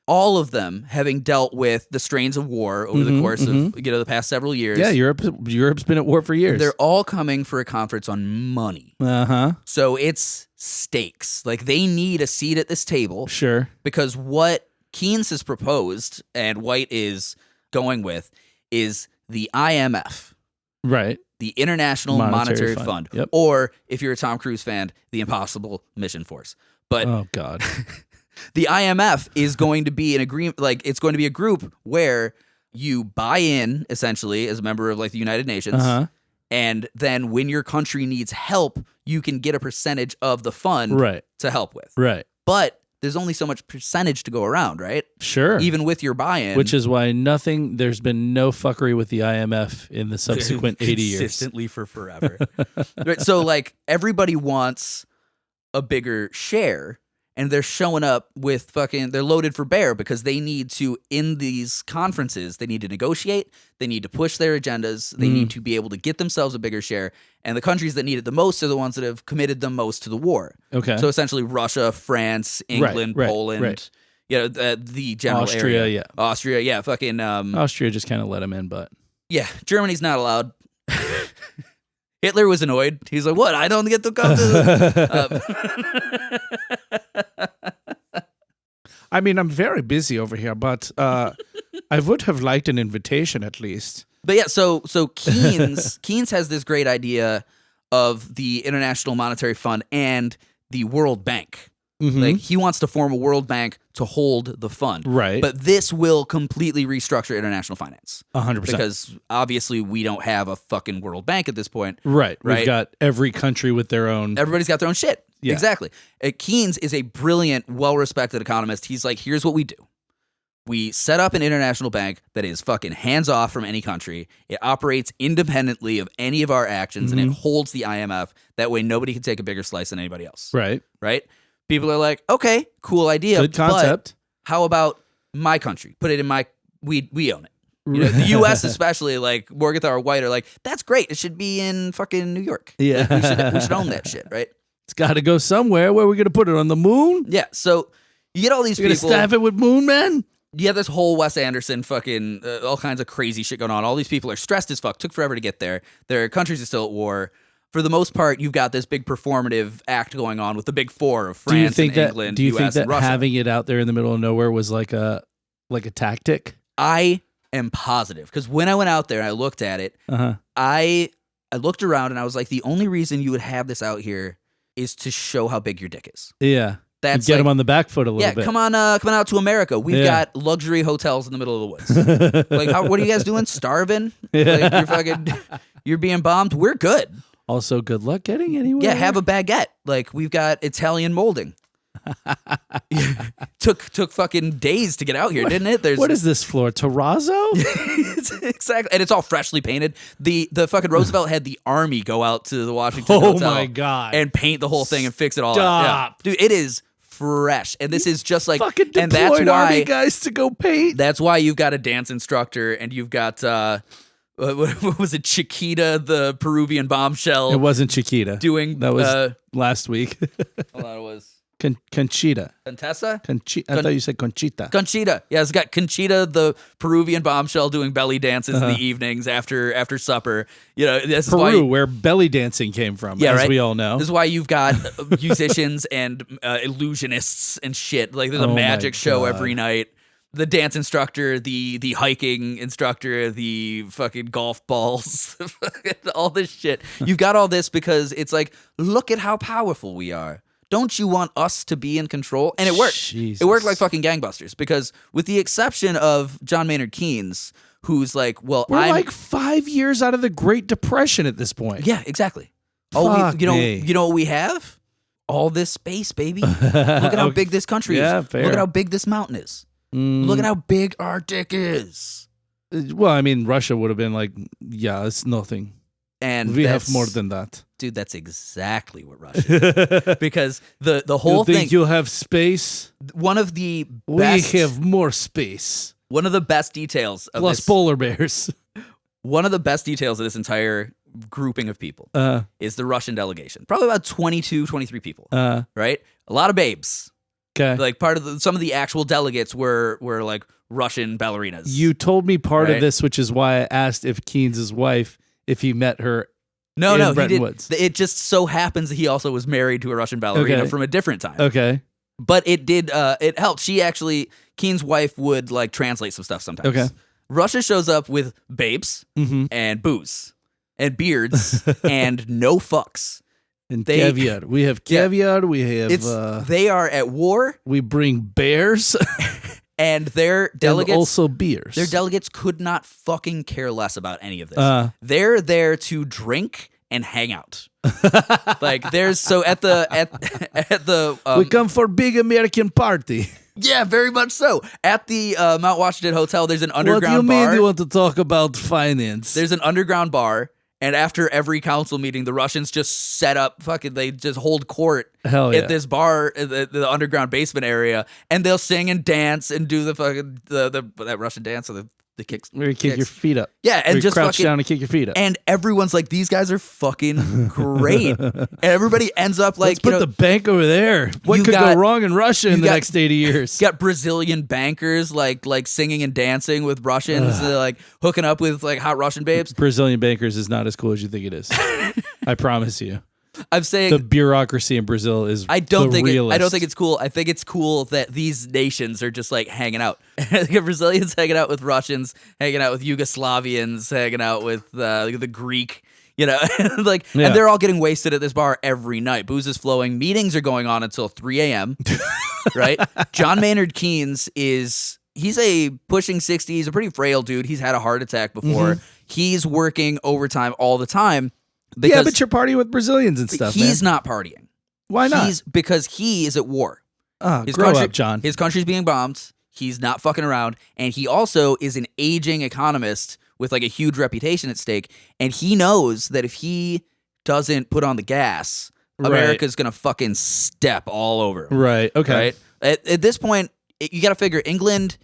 all of them having dealt with the strains of war over the course of the past several years. Yeah, Europe's been at war for years. They're all coming for a conference on money. Uh-huh. So it's stakes. Like, they need a seat at this table. Sure. Because what Keynes has proposed and White is going with is the IMF. Right. The International Monetary Fund. Yep. Or, if you're a Tom Cruise fan, the Impossible Mission Force. But oh, God. the IMF is going to be an agreement, like, it's going to be a group where you buy in, essentially, as a member of, like, the United Nations. And then when your country needs help, you can get a percentage of the fund to help with. Right. But there's only so much percentage to go around, right? Sure. Even with your buy-in. Which is why there's been no fuckery with the IMF in the subsequent 80 years. Consistently for forever. Right? So, like, everybody wants a bigger share, and they're showing up with they're loaded for bear because they need to, in these conferences, they need to negotiate, they need to push their agendas, they need to be able to get themselves a bigger share, and the countries that need it the most are the ones that have committed the most to the war. Okay. So essentially Russia, France, England, Poland, the general Austria, area. Austria, yeah, fucking... Austria just kind of let them in, but... Yeah, Germany's not allowed. Hitler was annoyed. He's like, what? I don't get to come to... I mean, I'm very busy over here, but I would have liked an invitation at least. But yeah, so Keynes has this great idea of the International Monetary Fund and the World Bank. Like, he wants to form a World Bank to hold the fund. Right. But this will completely restructure international finance. 100%. Because obviously we don't have a fucking World Bank at this point. Right. We've got every country with their own... Everybody's got their own shit. Yeah. Exactly. Keynes is a brilliant, well-respected economist. He's like, here's what we do. We set up an international bank that is fucking hands-off from any country. It operates independently of any of our actions, and it holds the IMF. That way nobody can take a bigger slice than anybody else. Right. Right? People are like, okay, cool idea. Good concept. But how about my country? Put it in my... We own it. You know, the U.S. especially, like, Morgenthau or White are like, that's great. It should be in fucking New York. Yeah. Like, we should own that shit, right? It's got to go somewhere. Where are we going to put it? On the moon? Yeah, so you get all these You're people... going to staff it with moon men? You have this whole Wes Anderson fucking... all kinds of crazy shit going on. All these people are stressed as fuck. Took forever to get there. Their countries are still at war. For the most part, you've got this big performative act going on with the big four of France and England, Do you US think that and Russia. having it out there in the middle of nowhere was like a tactic? I am positive, because when I went out there and I looked at it, I looked around and I was like, the only reason you would have this out here is to show how big your dick is. Yeah. That's get like, them on the back foot a little bit. Yeah, come on out to America. We've got luxury hotels in the middle of the woods. Like, what are you guys doing? Starving? Like, you're being bombed? We're good. Also, good luck getting anywhere. Yeah, have a baguette. Like, we've got Italian molding. Took fucking days to get out here, didn't it? What is this floor? Terrazzo? Exactly, and it's all freshly painted. The fucking Roosevelt had the army go out to the Washington Hotel. Oh my God! And paint the whole thing and fix it all up. Yeah. Dude, it is fresh, and this is just like fucking deployed and that's why army guys to go paint. That's why you've got a dance instructor, and you've got what was it, Chiquita, the Peruvian bombshell? It wasn't Chiquita. Doing that was last week. Hold on, it was Conchita. Contessa? I thought you said Conchita. Conchita. Yeah, it's got Conchita, the Peruvian bombshell, doing belly dances in the evenings after supper. You know, this Peru, is why where belly dancing came from, as we all know. This is why you've got musicians and illusionists and shit. Like, there's a magic show every night. The dance instructor, the hiking instructor, the fucking golf balls, all this shit. You've got all this because it's like, look at how powerful we are. don't you want us to be in control? And it worked. Jesus. It worked like fucking gangbusters, because with the exception of John Maynard Keynes, who's like, well, We're I'm like 5 years out of the Great Depression at this point. yeah, exactly. Fuck you me. know what we have? All this space, baby. Look at how big this country Yeah, is. fair. Look at how big this mountain is. Look at how big our dick is. Well, I mean, Russia would have been like, yeah, it's nothing. And We have that's- more than that. dude. That's exactly what Russia is. Because the whole You think thing. you have space? One of the best. We have more space. One of the best details of Plus this. polar bears. One of the best details of this entire grouping of people is the Russian delegation. Probably about 22, 23 people. Right? A lot of babes. Okay. Like part of some of the actual delegates were like Russian ballerinas. You told me part Right. of this, which is why I asked if Keynes' wife, if he met her. no, in he Bretton did. Woods. It just so happens that he also was married to a Russian ballerina Okay. from a different time. Okay. But it did. It helped. She actually, Keen's wife would like translate some stuff sometimes. Okay. Russia shows up with babes and booze and beards and no fucks. And They- caviar. We have Yeah. caviar. We have. They are at war, We bring bears and their and delegates. also beers. Their delegates could not fucking care less about any of this. Uh. They're there to drink and hang out. Like there's so at the we come for big American party. yeah, very much so. At the Mount Washington Hotel, there's an What do you underground mean bar. you want to talk about finance? There's an underground bar, and after every council meeting, the Russians just set up they just hold court Hell yeah. at this bar, the underground basement area, and they'll sing and dance and do the fucking that Russian dance or the kicks. Where you kick your feet up. Yeah, and Where you just crouch fucking down and kick your feet up. and everyone's like, these guys are fucking great, and everybody ends up like Let's put the bank over there. What you could got- go wrong in Russia in you the got- next 80 years? got Brazilian bankers like singing and dancing with Russians, like hooking up with like hot Russian babes. Brazilian bankers is not as cool as you think it is. I promise you. I'm saying The bureaucracy in Brazil is I don't the think realest. I don't think it's cool. I think it's cool that these nations are just like hanging out. I think Brazilians hanging out with Russians, hanging out with Yugoslavians, hanging out with the Greek. You know, like, Yeah. and they're all getting wasted at this bar every night. Booze is flowing. Meetings are going on until 3 a.m. Right? John Maynard Keynes he's a pushing 60. He's a pretty frail dude. He's had a heart attack before. He's working overtime all the time. Yeah, but you're partying with Brazilians and stuff, he's man. not partying. Why not? Because he is at war. Grow up, John. His country's being bombed. He's not fucking around. And he also is an aging economist with like a huge reputation at stake. And he knows that if he doesn't put on the gas, Right. America's going to fucking step all over him. Right. Okay. Right? At this point, you got to figure England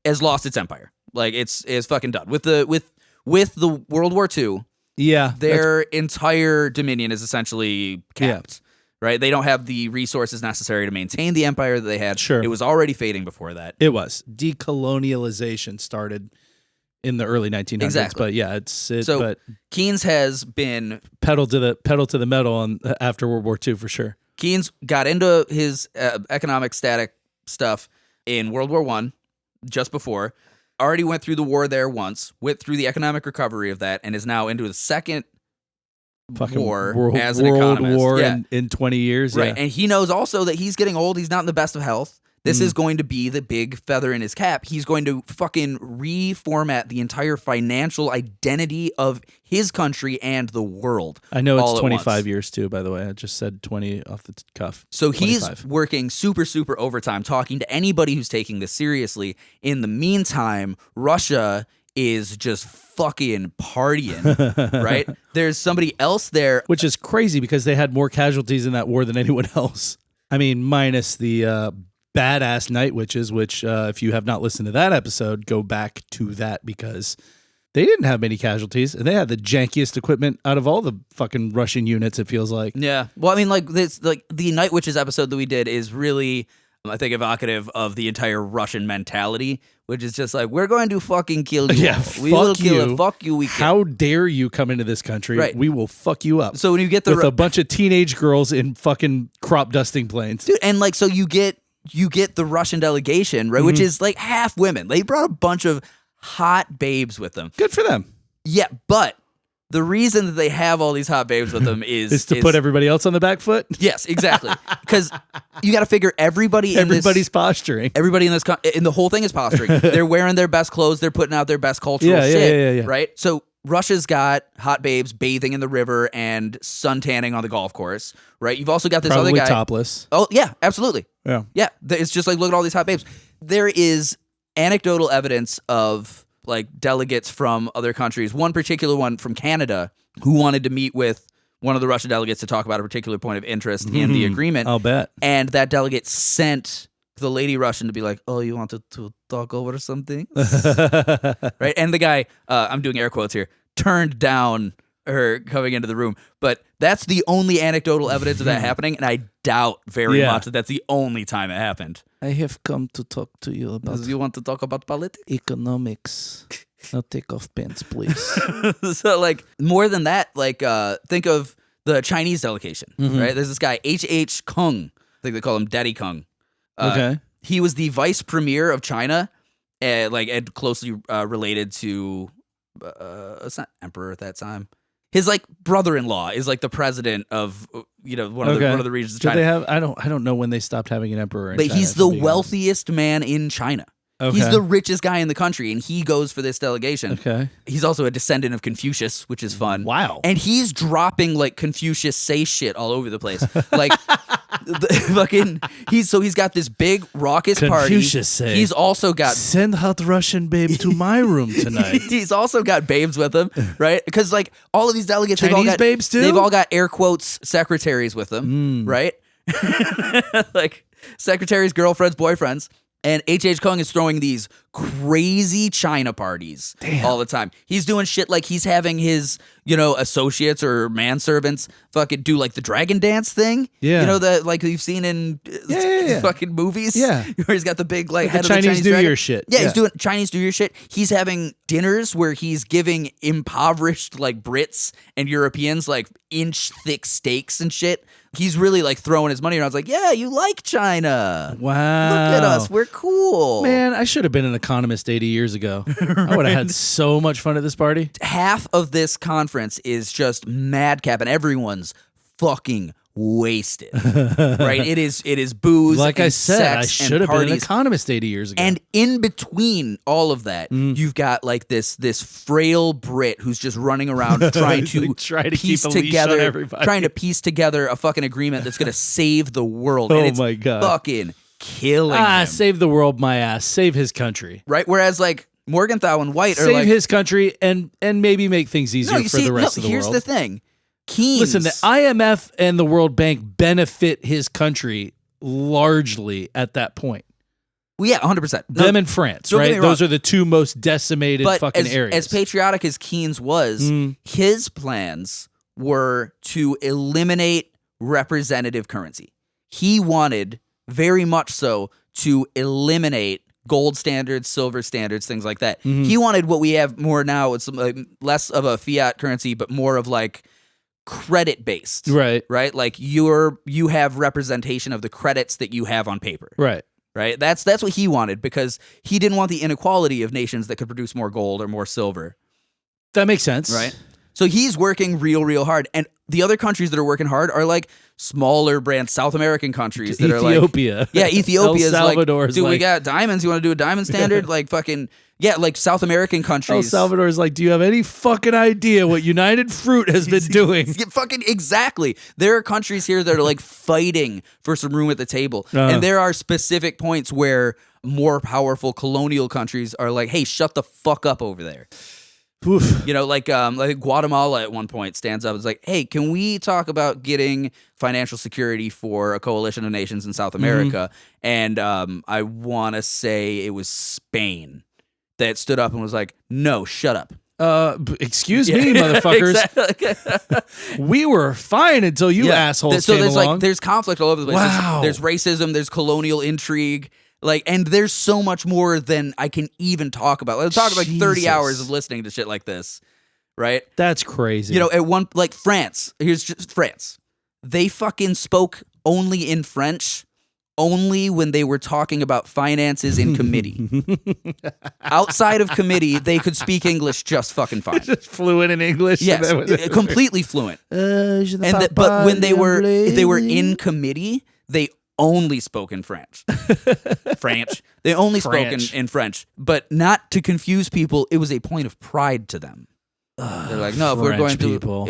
has lost its empire. Like it's fucking done. With the World War II, Yeah. their entire dominion is essentially capped. Right? They don't have the resources necessary to maintain the empire that they had. Sure. It was already fading before that. It was. Decolonialization started in the early 1900s. Exactly. But yeah, but Keynes has been pedal to the metal after World War II for sure. Keynes got into his economic static stuff in World War I, just before. Already went through the war there once, went through the economic recovery of that, and is now into the second Fucking war as an World economist. War Yeah. in 20 years. Right. Yeah. And he knows also that he's getting old. He's not in the best of health. This is going to be the big feather in his cap. He's going to fucking reformat the entire financial identity of his country and the world. I know all it's at 25 once. years too, by the way. I just said 20 off the cuff. So he's 25. working super, super overtime, talking to anybody who's taking this seriously. In the meantime, Russia is just fucking partying, right? There's somebody else there. Which is crazy because they had more casualties in that war than anyone else. I mean, minus the badass night witches, which if you have not listened to that episode, go back to that because they didn't have many casualties and they had the jankiest equipment out of all the fucking Russian units, it feels like. Yeah. Well, I mean, like this, like the Night Witches episode that we did is really, I think, evocative of the entire Russian mentality, which is just like, we're going to fucking kill you. Yeah, all. We will fuck kill you. it. Fuck you. We kill. How dare you come into this country? Right. We will fuck you up. So when you get the with a bunch of teenage girls in fucking crop dusting planes. dude, and like, so you get the Russian delegation, right, which is like half women. They brought a bunch of hot babes with them. Good for them. Yeah, but the reason that they have all these hot babes with them is to put everybody else on the back foot. Yes, exactly. Because you got to figure Everybody's posturing. Everybody in this in the whole thing is posturing. They're wearing their best clothes. They're putting out their best cultural shit. Yeah. Right. So Russia's got hot babes bathing in the river and suntanning on the golf course. Right. You've also got this Probably other guy topless. Oh yeah, absolutely. Yeah. Yeah. It's just like look at all these hot babes. There is anecdotal evidence of like delegates from other countries. One particular one from Canada who wanted to meet with one of the Russian delegates to talk about a particular point of interest in the agreement. I'll bet. And that delegate sent the lady Russian to be like, oh, you wanted to talk over something? Right? And the guy, I'm doing air quotes here, turned down her coming into the room. But that's the only anecdotal evidence of that happening. And I doubt very much that that's the only time it happened. I have come to talk to you about You want to talk about politics? economics. Now take off pants, please. So, like, more than that, like, think of the Chinese delegation, right? There's this guy, H.H. Kung. I think they call him Daddy Kung. Okay. He was the vice premier of China, and closely related to, it's not emperor at that time. His like brother-in-law is like the president of one of the regions of Do China. they have? I don't know when they stopped having an emperor. In But China, he's to the be honest. wealthiest man in China. Okay. He's the richest guy in the country, and he goes for this delegation. Okay. He's also a descendant of Confucius, which is fun. Wow. And he's dropping like Confucius say shit all over the place. Like he's got this big raucous party. Confucius say. He's also got Send hot Russian babe to my room tonight. he's also got babes with him, right? Because like all of these delegates, they've all Chinese got babes too? They've all got air quotes secretaries with them, right? Like secretaries, girlfriends, boyfriends. And H.H. Kung is throwing these crazy China parties all the time. He's doing shit like he's having his, associates or manservants fucking do like the dragon dance thing. Yeah. That like you've seen in fucking movies. Yeah. Where he's got the big like head the of the Chinese New dragon. Year shit. Yeah, he's doing Chinese New Year shit. He's having dinners where he's giving impoverished like Brits and Europeans like inch thick steaks and shit. He's really like throwing his money around. It's like, yeah, you like China. Wow. Look at us. We're cool. Man, I should have been an economist 80 years ago. I would have had so much fun at this party. Half of this conference is just madcap and everyone's fucking wasted. Right? It is booze. Like and I said, sex I and should have been an parties. economist 80 years ago. And in between all of that, you've got like this frail Brit who's just running around trying to Try to piece keep a leash on together, everybody. trying to piece together a fucking agreement that's going to save the world. Oh and it's my God. fucking killing him. save the world, my ass. Save his country. Right? Whereas like Morgenthau and White are Save like his country and maybe make things easier for the rest of the here's world. the thing. Keynes. Listen, the IMF and the World Bank benefit his country largely at that point. Well, yeah, 100%. Them and France, don't get right? me wrong. Those are the two most decimated But fucking as, areas. as patriotic as Keynes was, his plans were to eliminate representative currency. He wanted very much so to eliminate gold standards, silver standards, things like that. He wanted what we have more now. It's like less of a fiat currency, but more of like credit based. Right. Like you have representation of the credits that you have on paper. Right. Right? That's what he wanted because he didn't want the inequality of nations that could produce more gold or more silver. That makes sense. Right? So he's working real hard. And the other countries that are working hard are like smaller brand South American countries that Ethiopia. are like... Yeah, Ethiopia is El Salvador like, is dude, we like- got diamonds. You want to do a diamond standard? Like fucking... Yeah, like South American El countries. Salvador is like, do you have any fucking idea what United Fruit has been doing? Yeah, fucking exactly. There are countries here that are like fighting for some room at the table. And there are specific points where more powerful colonial countries are like, hey, shut the fuck up over there. Oof. Like Guatemala at one point stands up and is like, hey, can we talk about getting financial security for a coalition of nations in South America? And I want to say it was Spain that stood up and was like, no, shut up. Excuse me, motherfuckers. Exactly. We were fine until you assholes So came there's along. like there's conflict all over the place. Wow. There's racism, there's colonial intrigue, and there's so much more than I can even talk about. Let's talk like 30 Jesus. hours of listening to shit like this, right? That's crazy. At one like France. Here's just France. They fucking spoke only in French only when they were talking about finances in committee. Outside of committee, they could speak English just fucking fine. Just fluent in English. Yes, completely fluent. But when they were in committee, they only spoke in French. They only spoke in French, but not to confuse people. It was a point of pride to them. They're like, no, if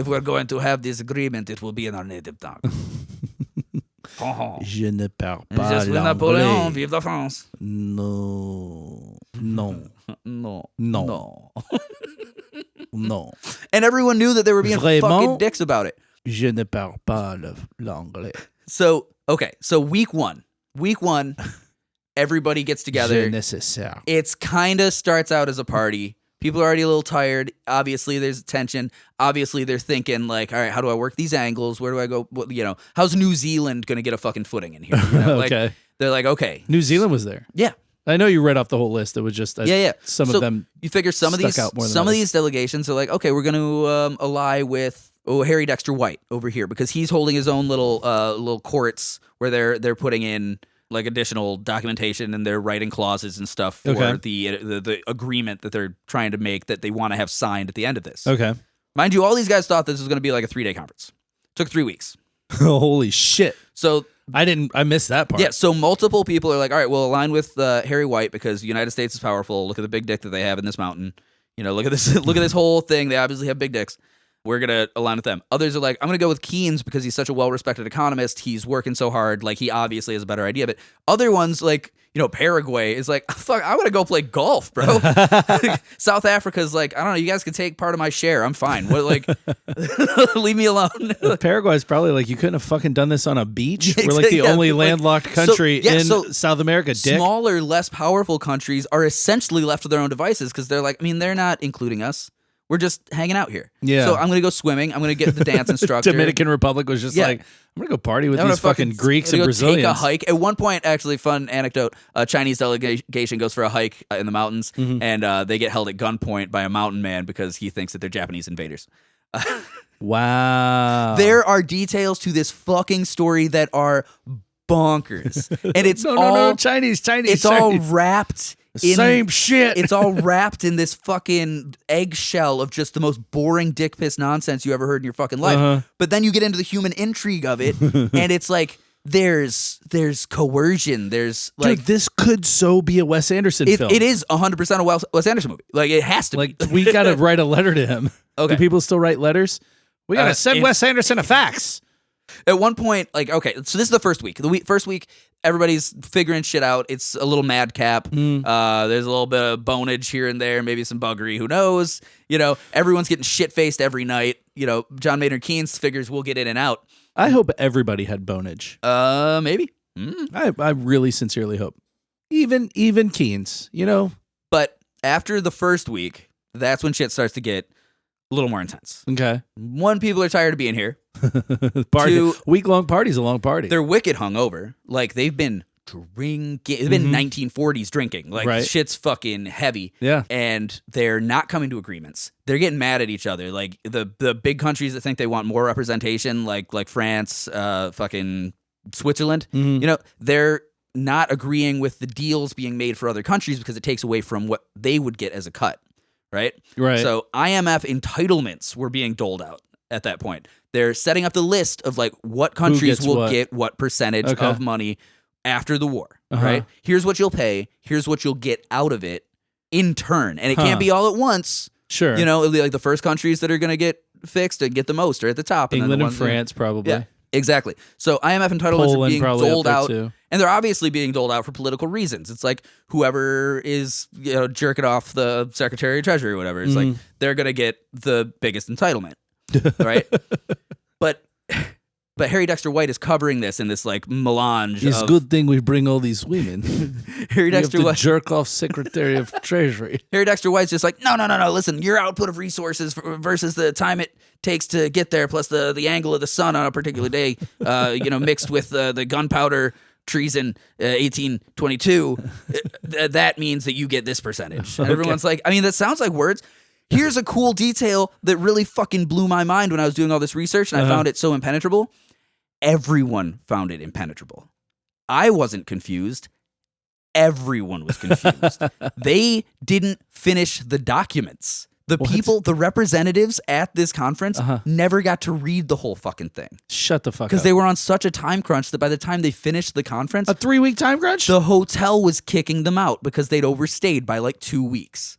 we're going to have this agreement, it will be in our native tongue. Je ne parle pas Napoléon, vive la France. No. And everyone knew that they were being fucking dicks about it. Je ne parle pas l'anglais. So week one, everybody gets together. Nécessaire. It's kind of starts out as a party. People are already a little tired. Obviously, there's tension. Obviously, they're thinking like, all right, how do I work these angles? Where do I go? How's New Zealand going to get a fucking footing in here? Okay. They're like, okay. New Zealand was there. Yeah. I know you read off the whole list. It was just some of them. You figure some of these delegations are like, okay, we're going to ally with Harry Dexter White over here because he's holding his own little courts where they're putting in like additional documentation and they're writing clauses and stuff for the agreement that they're trying to make that they want to have signed at the end of this. Okay. Mind you, all these guys thought this was going to be like a 3-day conference. Took 3 weeks. Holy shit. So I missed that part. Yeah, so multiple people are like, all right, we'll align with Harry White because the United States is powerful. Look at the big dick that they have in this mountain. Look at this whole thing. They obviously have big dicks. We're going to align with them. Others are like, I'm going to go with Keynes because he's such a well-respected economist. He's working so hard. Like, he obviously has a better idea. But other ones, like, Paraguay is like, fuck, I want to go play golf, bro. South Africa's like, I don't know, you guys can take part of my share. I'm fine. Leave me alone. Paraguay's probably like, you couldn't have fucking done this on a beach? We're like the only landlocked country in South America, dick. Smaller, less powerful countries are essentially left to their own devices because they're like, they're not including us. We're just hanging out here. Yeah. So I'm going to go swimming. I'm going to get the dance instructor. Dominican Republic was just like, I'm going to go party with these fucking Greeks and Brazilians. Take a hike. At one point, actually, fun anecdote, a Chinese delegation goes for a hike in the mountains, and they get held at gunpoint by a mountain man because he thinks that they're Japanese invaders. Wow. There are details to this fucking story that are bonkers. And it's all Chinese. It's all wrapped same shit. It's all wrapped in this fucking eggshell of just the most boring dick piss nonsense you ever heard in your fucking life. But then you get into the human intrigue of it, and it's like there's coercion. There's like, dude, this could so be a Wes Anderson film. It is 100% a Wes Anderson movie. Like, it has to be. Like, we gotta write a letter to him. Okay. Do people still write letters? We gotta send Wes Anderson a fax. At one point, like, okay, so this is the first week. First week, everybody's figuring shit out. It's a little madcap. There's a little bit of bonage here and there, maybe some buggery. Who knows? Everyone's getting shit-faced every night. John Maynard Keynes figures we'll get in and out. I hope everybody had bonage. Maybe. I really sincerely hope. Even Keynes, But after the first week, that's when shit starts to get a little more intense. Okay. One, people are tired of being here. Two, week-long party's a long party. They're wicked hungover. Like, they've been drinking. They've been 1940s drinking. Like, shit's fucking heavy. Yeah. And they're not coming to agreements. They're getting mad at each other. Like, the big countries that think they want more representation, like France, fucking Switzerland, they're not agreeing with the deals being made for other countries because it takes away from what they would get as a cut. Right? So IMF entitlements were being doled out at that point. They're setting up the list of like what countries will get what percentage of money after the war, right? Here's what you'll pay. Here's what you'll get out of it in turn. And it can't be all at once. Sure. It'll be like the first countries that are going to get fixed and get the most are at the top. England and France, probably. Yeah, exactly. So IMF entitlements Poland are being doled out. Too. And they're obviously being doled out for political reasons. It's like whoever is jerking off the Secretary of Treasury or whatever. It's like they're going to get the biggest entitlement, right? But Harry Dexter White is covering this in this like melange. It's a good thing we bring all these women. Harry Dexter White, jerk off Secretary of Treasury. Harry Dexter White's just like, no. Listen, your output of resources versus the time it takes to get there, plus the angle of the sun on a particular day, mixed with the gunpowder treason 1822, that means that you get this percentage. And everyone's like, that sounds like words. Here's a cool detail that really fucking blew my mind when I was doing all this research and I found it so impenetrable. Everyone found it impenetrable. I wasn't confused. Everyone was confused. They didn't finish the documents. The representatives at this conference never got to read the whole fucking thing. Shut the fuck up. Because they were on such a time crunch that by the time they finished the conference, a 3-week time crunch? the hotel was kicking them out because they'd overstayed by like 2 weeks.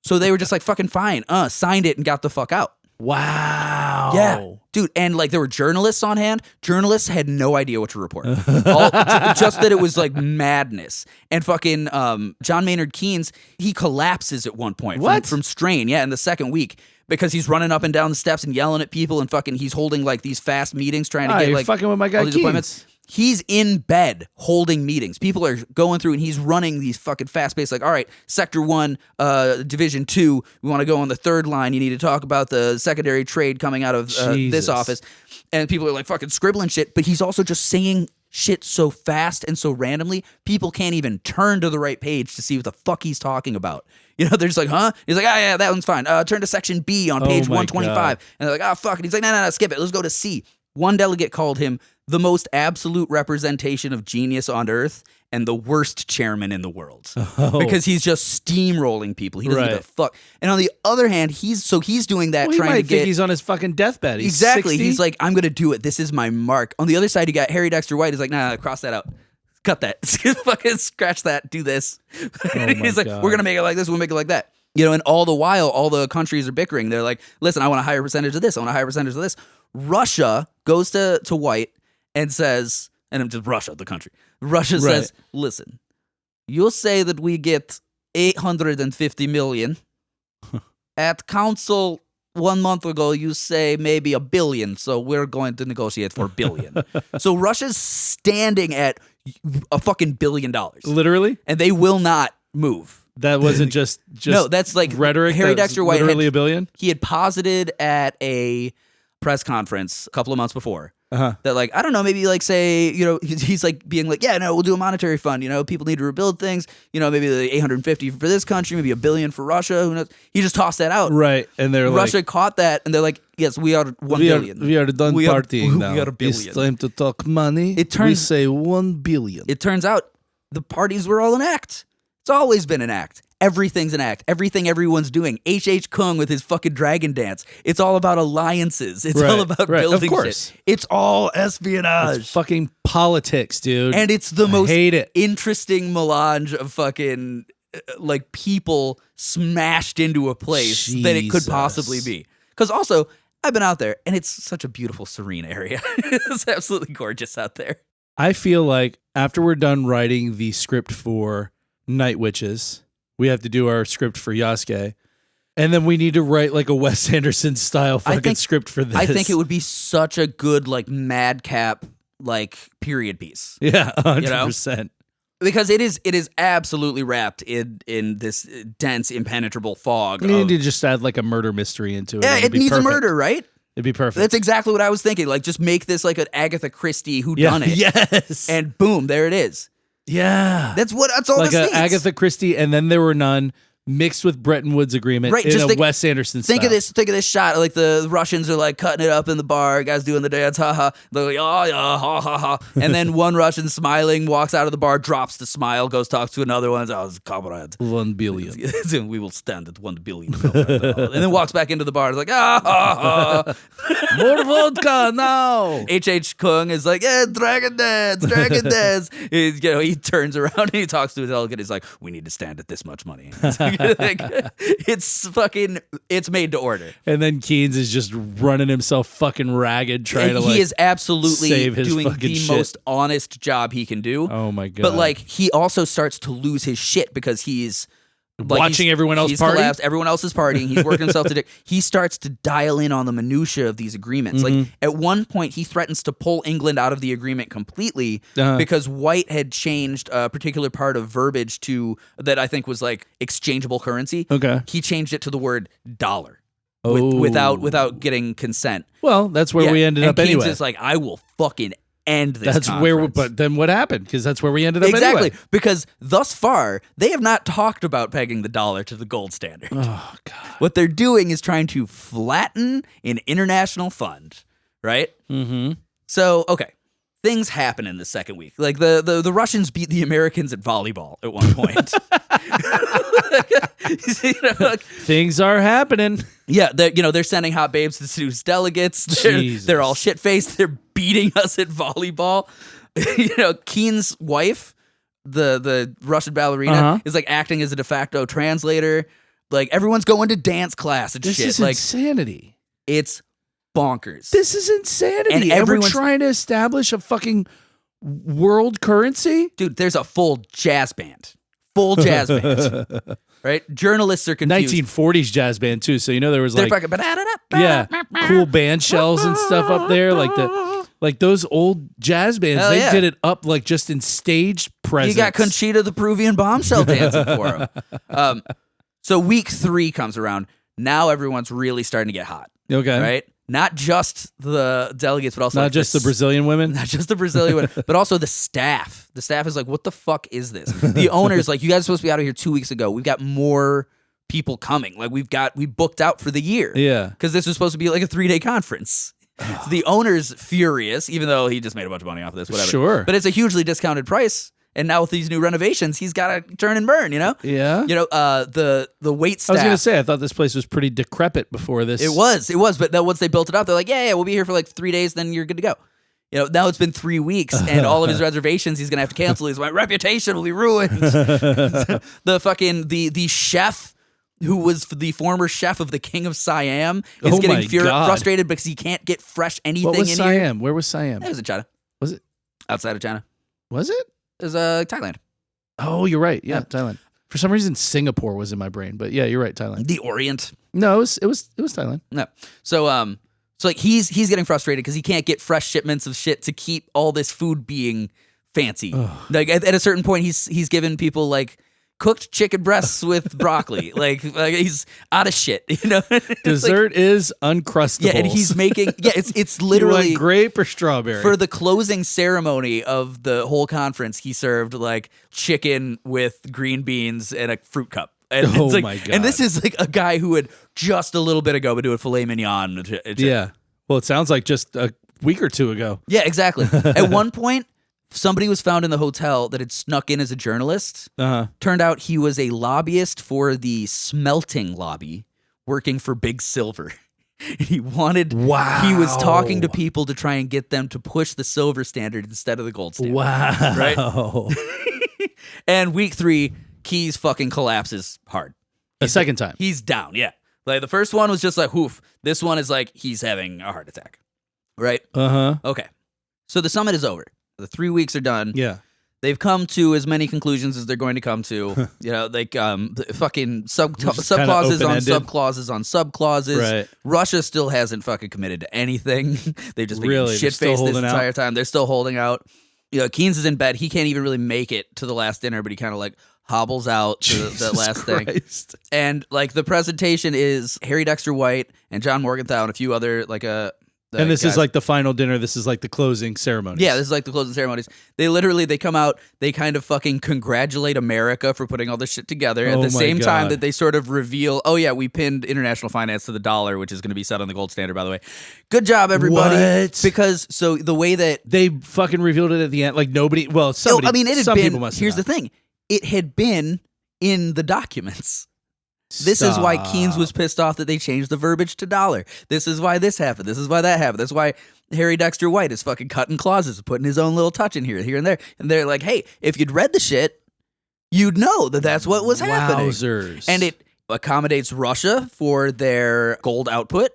So they were just like, fucking fine, signed it and got the fuck out. Wow. Yeah, dude, and like there were journalists on hand. Journalists had no idea what to report. Just that it was like madness. And fucking John Maynard Keynes, he collapses at one point from strain. Yeah, in the second week because he's running up and down the steps and yelling at people and fucking he's holding like these fast meetings trying to get like fucking with my guy all these Keynes. appointments. He's in bed holding meetings. People are going through and he's running these fucking fast paced like, all right, Sector 1, Division 2, we want to go on the third line. You need to talk about the secondary trade coming out of this office. And people are like fucking scribbling shit, but he's also just saying shit so fast and so randomly, people can't even turn to the right page to see what the fuck he's talking about. You know, they're just like, huh? He's like, yeah, that one's fine. Turn to section B on page 125. God. And they're like, fuck. And he's like, no, skip it. Let's go to C. One delegate called him the most absolute representation of genius on earth and the worst chairman in the world. Because he's just steamrolling people. He doesn't give a fuck. And on the other hand, he's doing that trying to get... think he's on his fucking deathbed. He's exactly. 60? He's like, I'm going to do it. This is my mark. On the other side, you got Harry Dexter White. He's like, nah, cross that out. Cut that. Fucking scratch that. Do this. He's like, we're going to make it like this. We'll make it like that. You know, and all the while, all the countries are bickering. They're like, listen, I want a higher percentage of this. I want a higher percentage of this. Russia goes to White and says, and I'm just Russia, the country. Russia says, listen, you say that we get 850 million. At council 1 month ago, you say maybe $1 billion. So we're going to negotiate for $1 billion. So Russia's standing at a fucking $1 billion. Literally? And they will not move. That wasn't just no, that's like rhetoric. Harry Dexter White literally $1 billion. He had posited at a press conference a couple of months before that, like, I don't know, maybe like say, you know, he's like being like, yeah, no, we'll do a monetary fund. You know, people need to rebuild things. You know, maybe the 850 for this country, maybe $1 billion for Russia. Who knows? He just tossed that out, right? And they're Russia caught that, and they're like, yes, we are $1 billion. We are done partying now. We are $1 billion. It's time to talk money. We say $1 billion. It turns out the parties were all an act. It's always been an act. Everything's an act. Everything everyone's doing. H.H. Kung with his fucking dragon dance. It's all about alliances. It's all about building shit. It's all espionage. It's fucking politics, dude. And it's the most interesting melange of fucking like people smashed into a place that it could possibly be. Because also, I've been out there and it's such a beautiful, serene area. It's absolutely gorgeous out there. I feel like after we're done writing the script for Night Witches, we have to do our script for Yasuke. And then we need to write like a Wes Anderson style fucking script for this. I think it would be such a good like madcap like period piece. Yeah, 100%. You know? Because it is absolutely wrapped in this dense, impenetrable fog. You need to just add like a murder mystery into it. Yeah, it needs a murder, right? It'd be perfect. That's exactly what I was thinking. Like just make this like an Agatha Christie whodunit. Yes. And boom, there it is. Yeah. That's all like this needs. Agatha Christie and then there were none mixed with Bretton Woods agreement in a Wes Anderson style. Think of this shot. Like the Russians are like cutting it up in the bar, guys doing the dance, haha. They're like, oh yeah, ha ha ha. And then one Russian smiling walks out of the bar, drops the smile, goes talks to another one. Oh, it's comrade. 1 billion. We will stand at $1 billion. And then walks back into the bar. It's like, ah ha ha. More vodka now. H.H. Kung is like, yeah, dragon dance. He turns around and he talks to his delegate. He's like, we need to stand at this much money. It's made to order. And then Keynes is just running himself fucking ragged trying to he is absolutely save his doing fucking the shit. Most honest job he can do. Oh my God. But like he also starts to lose his shit because he's like, watching everyone else party. Collapsed. Everyone else is partying. He's working himself to dick. He starts to dial in on the minutia of these agreements. Like at one point, he threatens to pull England out of the agreement completely because White had changed a particular part of verbiage to that I think was like exchangeable currency. Okay, he changed it to the word dollar without getting consent. Well, that's where we ended up Keynes anyway. Is like, I will fucking end this. That's conference. but then what happened? Because that's where we ended up exactly. anyway. Because thus far, they have not talked about pegging the dollar to the gold standard. Oh, God. What they're doing is trying to flatten an international fund, right? Mm-hmm. So, okay. things happen in the second week. Like the Russians beat the Americans at volleyball at one point. Things are happening. Yeah, they're sending hot babes to seduce delegates. They're all shit faced. They're beating us at volleyball. Keen's wife, the Russian ballerina, is like acting as a de facto translator. Like everyone's going to dance class and This shit. is Like insanity. it's bonkers. This is insanity. And And we're everyone's- trying to establish a fucking world currency? Dude, there's a full jazz band. Full jazz band. Right? Journalists are confused. 1940s jazz band too. So there was They're like fucking cool band shells and stuff up there, like those old jazz bands. Hell They yeah. did it up like just in stage presence. You got Conchita the Peruvian bombshell dancing for him. So week 3 comes around. Now everyone's really starting to get hot. Okay, Right? Not just the delegates, but also Not like just the Brazilian women. Not just the Brazilian one, but also the staff. The staff is like, what the fuck is this? The owner's like, you guys are supposed to be out of here 2 weeks ago. We've got more people coming. Like we booked out for the year. Yeah. Because this was supposed to be like a 3-day conference. So the owner's furious, even though he just made a bunch of money off of this, whatever. Sure. But it's a hugely discounted price. And now with these new renovations, he's got to turn and burn, Yeah. The wait staff. I was gonna say I thought this place was pretty decrepit before this. It was, but then once they built it up, they're like, yeah, we'll be here for like 3 days, then you're good to go. Now it's been 3 weeks, and all of his reservations he's gonna have to cancel. He's my reputation will be ruined. The chef who was the former chef of the King of Siam is Oh my getting God. frustrated because he can't get fresh anything What was in Siam? Where was Siam? here. It was in China, Was it? outside of China. Was it? It was Thailand, Oh, you're right. Yeah, Yeah. Thailand. For some reason, Singapore was in my brain, but yeah, you're right. Thailand. the Orient. No, it was Thailand. No. So like he's getting frustrated because he can't get fresh shipments of shit to keep all this food being fancy. Like at a certain point he's given people like cooked chicken breasts with broccoli. like he's out of shit, Dessert is uncrustables. Yeah, and he's making it's You literally want grape or strawberry. for the closing ceremony of the whole conference, he served like chicken with green beans and a fruit cup. And Oh it's like, my God. And this is like a guy who had just a little bit ago been doing filet mignon. Yeah. Well, it sounds like just a week or two ago. Yeah, exactly. At one point, somebody was found in the hotel that had snuck in as a journalist. Turned out he was a lobbyist for the smelting lobby working for Big Silver. He wanted, Wow. he was talking to people to try and get them to push the silver standard instead of the gold standard. Wow. Right? And week 3, Keys fucking collapses hard. A second time. He's down, yeah. Like the first one was just like, whoof. This one is like, he's having a heart attack. Right? Okay. So the summit is over. The 3 weeks are done. Yeah. They've come to as many conclusions as they're going to come to. Like the fucking subclauses on open-ended. subclauses on subclauses. Right. Russia still hasn't fucking committed to anything. They've just been Really? They're shit still faced this holding out? entire time. They're still holding out. Keynes is in bed. He can't even really make it to the last dinner, but he kind of like hobbles out to the Jesus last thing. Christ. And like the presentation is Harry Dexter White and John Morgenthau and a few other And this guys. is like the final dinner. This is like the closing ceremony. Yeah, this is like the closing ceremonies. They come out, they kind of fucking congratulate America for putting all this shit together at Oh the my same time God. that they sort of reveal, oh yeah, we pinned international finance to the dollar, which is going to be set on the gold standard, by the way. Good job, everybody. What? Because so the way that They fucking revealed it at the end. Like nobody. Well, somebody. I mean, it had some been. people must have Here's the known. thing: it had been in the documents. This is why Keynes was pissed off that they changed the verbiage to dollar. This is why this happened. This is why that happened. That's why Harry Dexter White is fucking cutting clauses, putting his own little touch in here and there. And they're like, hey, if you'd read the shit, you'd know that that's what was happening. Wowzers. And it accommodates Russia for their gold output,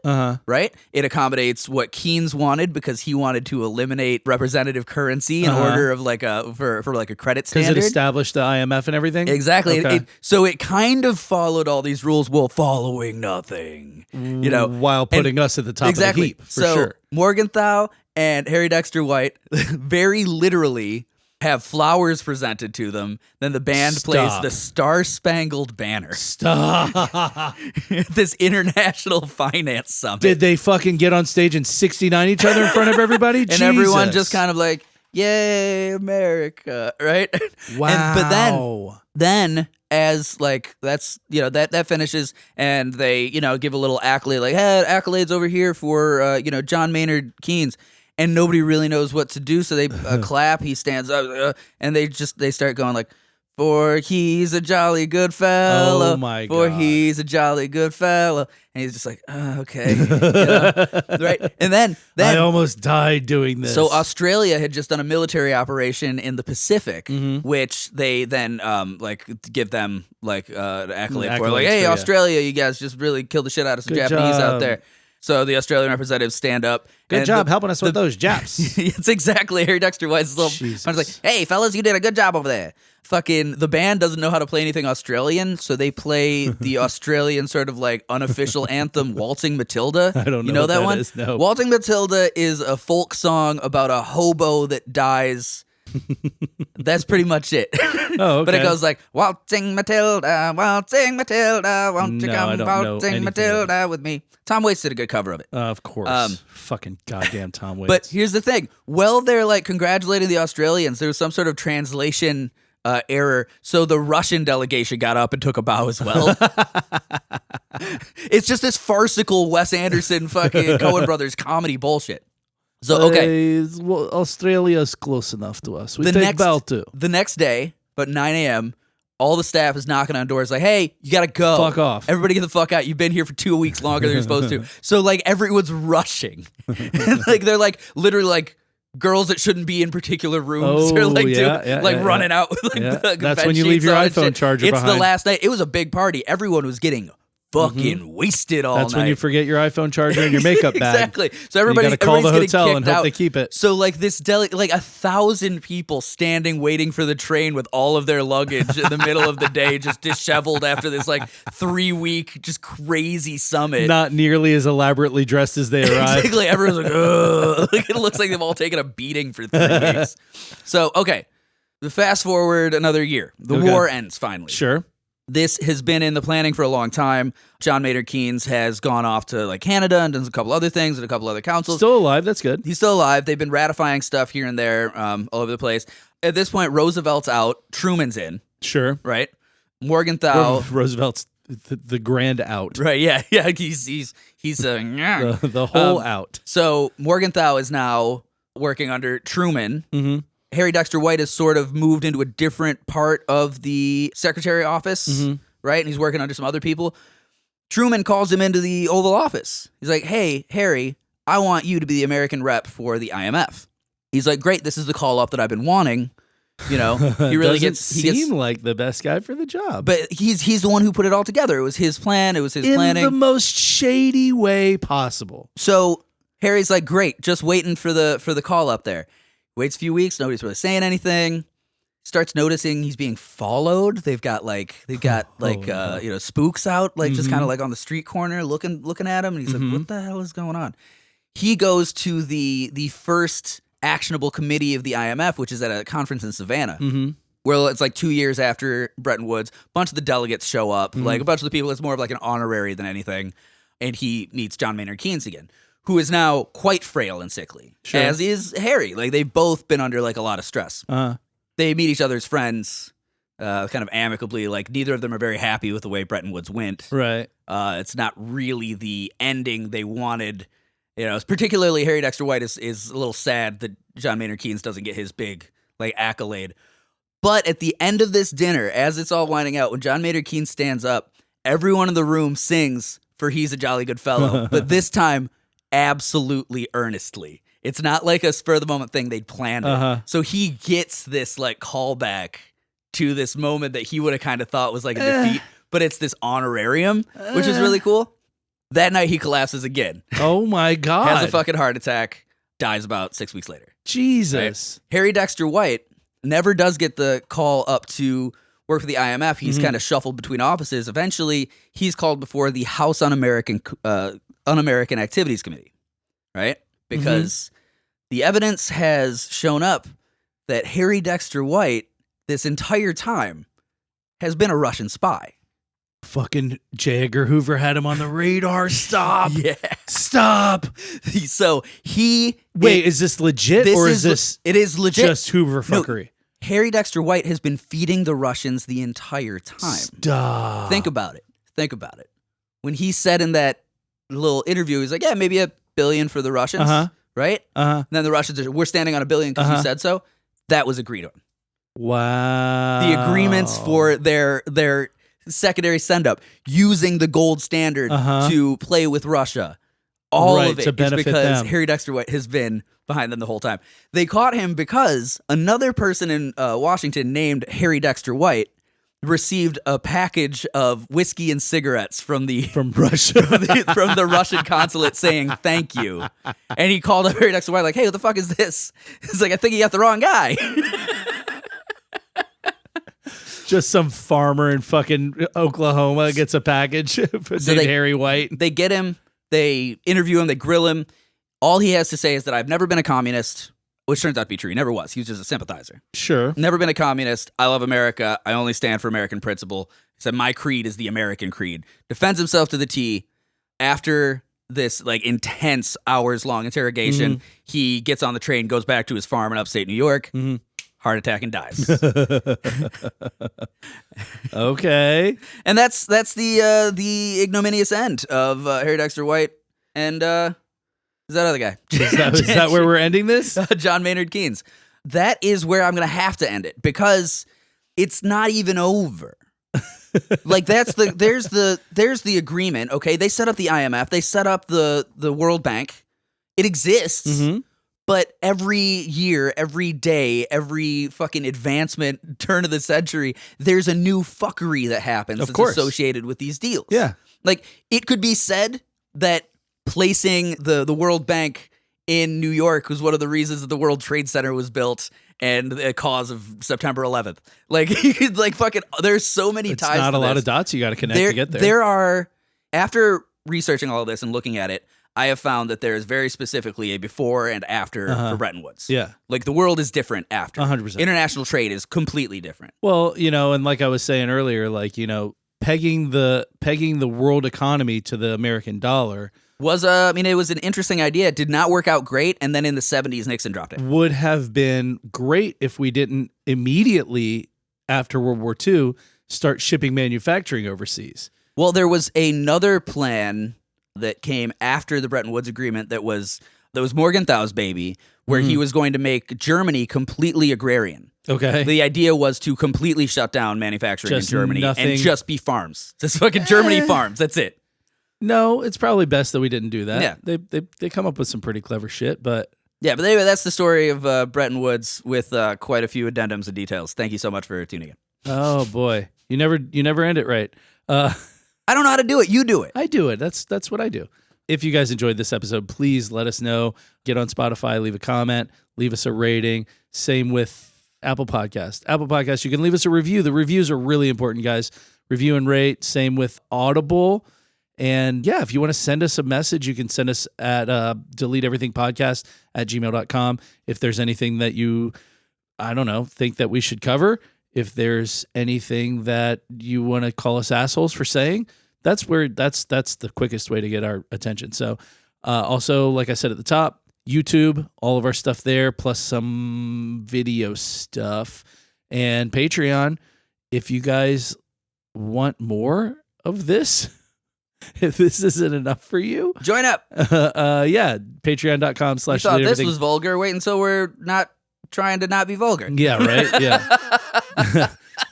right? It accommodates what Keynes wanted because he wanted to eliminate representative currency in order of like a for like a credit because standard. it established the IMF and everything. Exactly. Okay. So it kind of followed all these rules while following nothing. While putting us at the top exactly. of the heap. For so sure. Morgenthau and Harry Dexter White very literally have flowers presented to them. Then the band plays Stop. the Star Spangled Banner. Stop. This international finance summit. Did they fucking get on stage and 69 each other in front of everybody? And everyone just kind of like, yay, America, right? Wow. But then as like that's that finishes and they give a little accolade like, hey, accolades over here for John Maynard Keynes. and nobody really knows what to do. So they clap. He stands up, and they start going like, "For he's a jolly good fellow. Oh my For God. he's a jolly good fellow." And he's just like, okay, you know? Right? And then I almost died doing this. so Australia had just done a military operation in the Pacific, Mm-hmm. which they then like give them like an accolade for. Accolades Like, hey, for, yeah. Australia, you guys just really killed the shit out of some Good Japanese out job. there. So the Australian representatives stand up. Good and job helping us with those Japs. It's exactly Harry Dexter White's little. Jesus. I was like, hey, fellas, you did a good job over there. Fucking the band doesn't know how to play anything Australian, so they play the Australian sort of like unofficial anthem, Waltzing Matilda. I don't know You know what that one? is, no. Waltzing Matilda is a folk song about a hobo that dies. That's pretty much it. Oh, okay. But it goes like, Waltzing Matilda, Waltzing Matilda, won't you No, I come don't know waltzing anything Matilda with me? Tom Waits did a good cover of it. Of course. Fucking goddamn Tom Waits. But here's the thing. While they're like congratulating the Australians, there was some sort of translation error. So the Russian delegation got up and took a bow as well. It's just this farcical Wes Anderson fucking Coen Brothers comedy bullshit. So, okay. Well, Australia's close enough to us. We take bow too. The next day, about 9 a.m., all the staff is knocking on doors like, hey, you got to go. Fuck off. Everybody get the fuck out. You've been here for 2 weeks longer than you're supposed to. So, like, everyone's rushing. Like, they're, like, literally, like, girls that shouldn't be in particular rooms Oh, are, like, yeah, running out with, like, the That's bed when you leave sheets your on and iPhone shit. charger It's behind. the last night. It was a big party. Everyone was getting fucking wasted all That's night. when you forget your iPhone charger in your makeup bag. Exactly. So everybody, you got to call the everybody's hotel getting and kicked hope out. they keep it. So like this like 1,000 people standing waiting for the train with all of their luggage in the middle of the day, just disheveled after this like 3-week just crazy summit. Not nearly as elaborately dressed as they arrived. Exactly. Everyone's like, ugh. Like, it looks like they've all taken a beating for 3 weeks. So okay, the fast forward another year. The Okay. war ends finally. Sure. This has been in the planning for a long time. John Maynard Keynes has gone off to like Canada and done a couple other things and a couple other councils. Still alive. That's good. He's still alive. They've been ratifying stuff here and there, all over the place. At this point, Roosevelt's out. Truman's in, Sure. right? Morgenthau, Roosevelt's the grand out. right? Yeah. He's The whole out. So Morgenthau is now working under Truman. Mm-hmm. Harry Dexter White has sort of moved into a different part of the secretary office, Mm-hmm. right? And he's working under some other people. Truman calls him into the Oval Office. He's like, hey, Harry, I want you to be the American rep for the IMF. He's like, great, this is the call up that I've been wanting. You know, he really Doesn't gets seem like the best guy for the job. but he's the one who put it all together. It was his plan. It was his in planning. the most shady way possible. So Harry's like, great, just waiting for the call up there. Waits a few weeks, nobody's really saying anything. Starts noticing he's being followed. They've got spooks out, like just kind of like on the street corner looking at him, and he's like, what the hell is going on? He goes to the first actionable committee of the IMF, which is at a conference in Savannah. Where it's like 2 years after Bretton Woods, a bunch of the delegates show up, like a bunch of the people. It's more of like an honorary than anything. And he meets John Maynard Keynes again, who is now quite frail and sickly, as is Harry. Like, they've both been under like a lot of stress. They meet each other's friends kind of amicably. Like, neither of them are very happy with the way Bretton Woods went. Right. It's not really the ending they wanted. You know, particularly Harry Dexter White is a little sad that John Maynard Keynes doesn't get his big like accolade. But at the end of this dinner, as it's all winding out, when John Maynard Keynes stands up, everyone in the room sings for He's a Jolly Good Fellow. But this time, absolutely earnestly. It's not like a spur of the moment thing they'd planned it. So he gets this like callback to this moment that he would have kind of thought was like a defeat, but it's this honorarium, which is really cool. That night he collapses again. Oh my God. Has a fucking heart attack, dies about 6 weeks later. Jesus. Right? Harry Dexter White never does get the call up to work for the IMF. He's kind of shuffled between offices. Eventually, he's called before the House Un-American Activities Committee, right? Because the evidence has shown up that Harry Dexter White, this entire time, has been a Russian spy. Fucking J. Edgar Hoover had him on the radar. Stop. Yeah. Stop. So he... Wait, is this legit or is this it is legit. just Hoover fuckery? No, Harry Dexter White has been feeding the Russians the entire time. Stop. Think about it. When he said in that little interview, he's like, yeah, maybe $1 billion for the Russians. right? And then the Russians are, we're standing on $1 billion because you said so. That was agreed on. Wow. The agreements for their secondary send-up using the gold standard to play with Russia. All of it is because Harry Dexter White has been behind them the whole time. They caught him because another person in Washington named Harry Dexter White received a package of whiskey and cigarettes from Russia from the Russian consulate saying thank you. And he called up Harry Dexter White like, "Hey, what the fuck is this?" He's like, "I think you got the wrong guy." Just some farmer in fucking Oklahoma gets a package named Harry White. They get him, they interview him, they grill him. All he has to say is that I've never been a communist, which turns out to be true. He never was. He was just a sympathizer. Sure. Never been a communist. I love America. I only stand for American principle. He said, my creed is the American creed. Defends himself to the T. After this like intense hours-long interrogation, he gets on the train, goes back to his farm in upstate New York. Heart attack and dies. Okay. And that's the ignominious end of Harry Dexter White and is that other guy? Is that where we're ending this? John Maynard Keynes. That is where I'm gonna have to end it because it's not even over. Like there's the agreement. Okay, they set up the IMF. They set up the World Bank. It exists. But every year, every day, every fucking advancement, turn of the century, there's a new fuckery that happens that's associated with these deals. Yeah. Like, it could be said that placing the World Bank in New York was one of the reasons that the World Trade Center was built and the cause of September 11th. Like, fucking, there's so many ties to this. It's not a lot of dots you got to connect to get there. There are, after researching all of this and looking at it, I have found that there is very specifically a before and after for Bretton Woods. Yeah. Like the world is different after. 100%. International trade is completely different. Well, and like I was saying earlier, like, pegging the world economy to the American dollar was it was an interesting idea. It did not work out great, and then in the 70s Nixon dropped it. Would have been great if we didn't immediately after World War II start shipping manufacturing overseas. Well, there was another plan that came after the Bretton Woods Agreement that was Morgenthau's baby, where he was going to make Germany completely agrarian. Okay. The idea was to completely shut down manufacturing in Germany and just be farms. Just fucking Germany farms. That's it. No, it's probably best that we didn't do that. Yeah. They come up with some pretty clever shit, but... Yeah, but anyway, that's the story of Bretton Woods with quite a few addendums and details. Thank you so much for tuning in. Oh, boy. You never end it right. I don't know how to do it. You do it. I do it. That's what I do. If you guys enjoyed this episode, please let us know. Get on Spotify, leave a comment, leave us a rating. Same with Apple Podcast. Apple Podcast, you can leave us a review. The reviews are really important, guys. Review and rate. Same with Audible. And yeah, if you want to send us a message, you can send us at deleteeverythingpodcast@gmail.com. If there's anything that you, I don't know, think that we should cover, if there's anything that you want to call us assholes for saying, that's the quickest way to get our attention. So also, like I said at the top, YouTube, all of our stuff there, plus some video stuff, and Patreon. If you guys want more of this, if this isn't enough for you, join up. Yeah, patreon.com/. You thought this was vulgar. Wait until we're not trying to not be vulgar. Yeah, right. Yeah.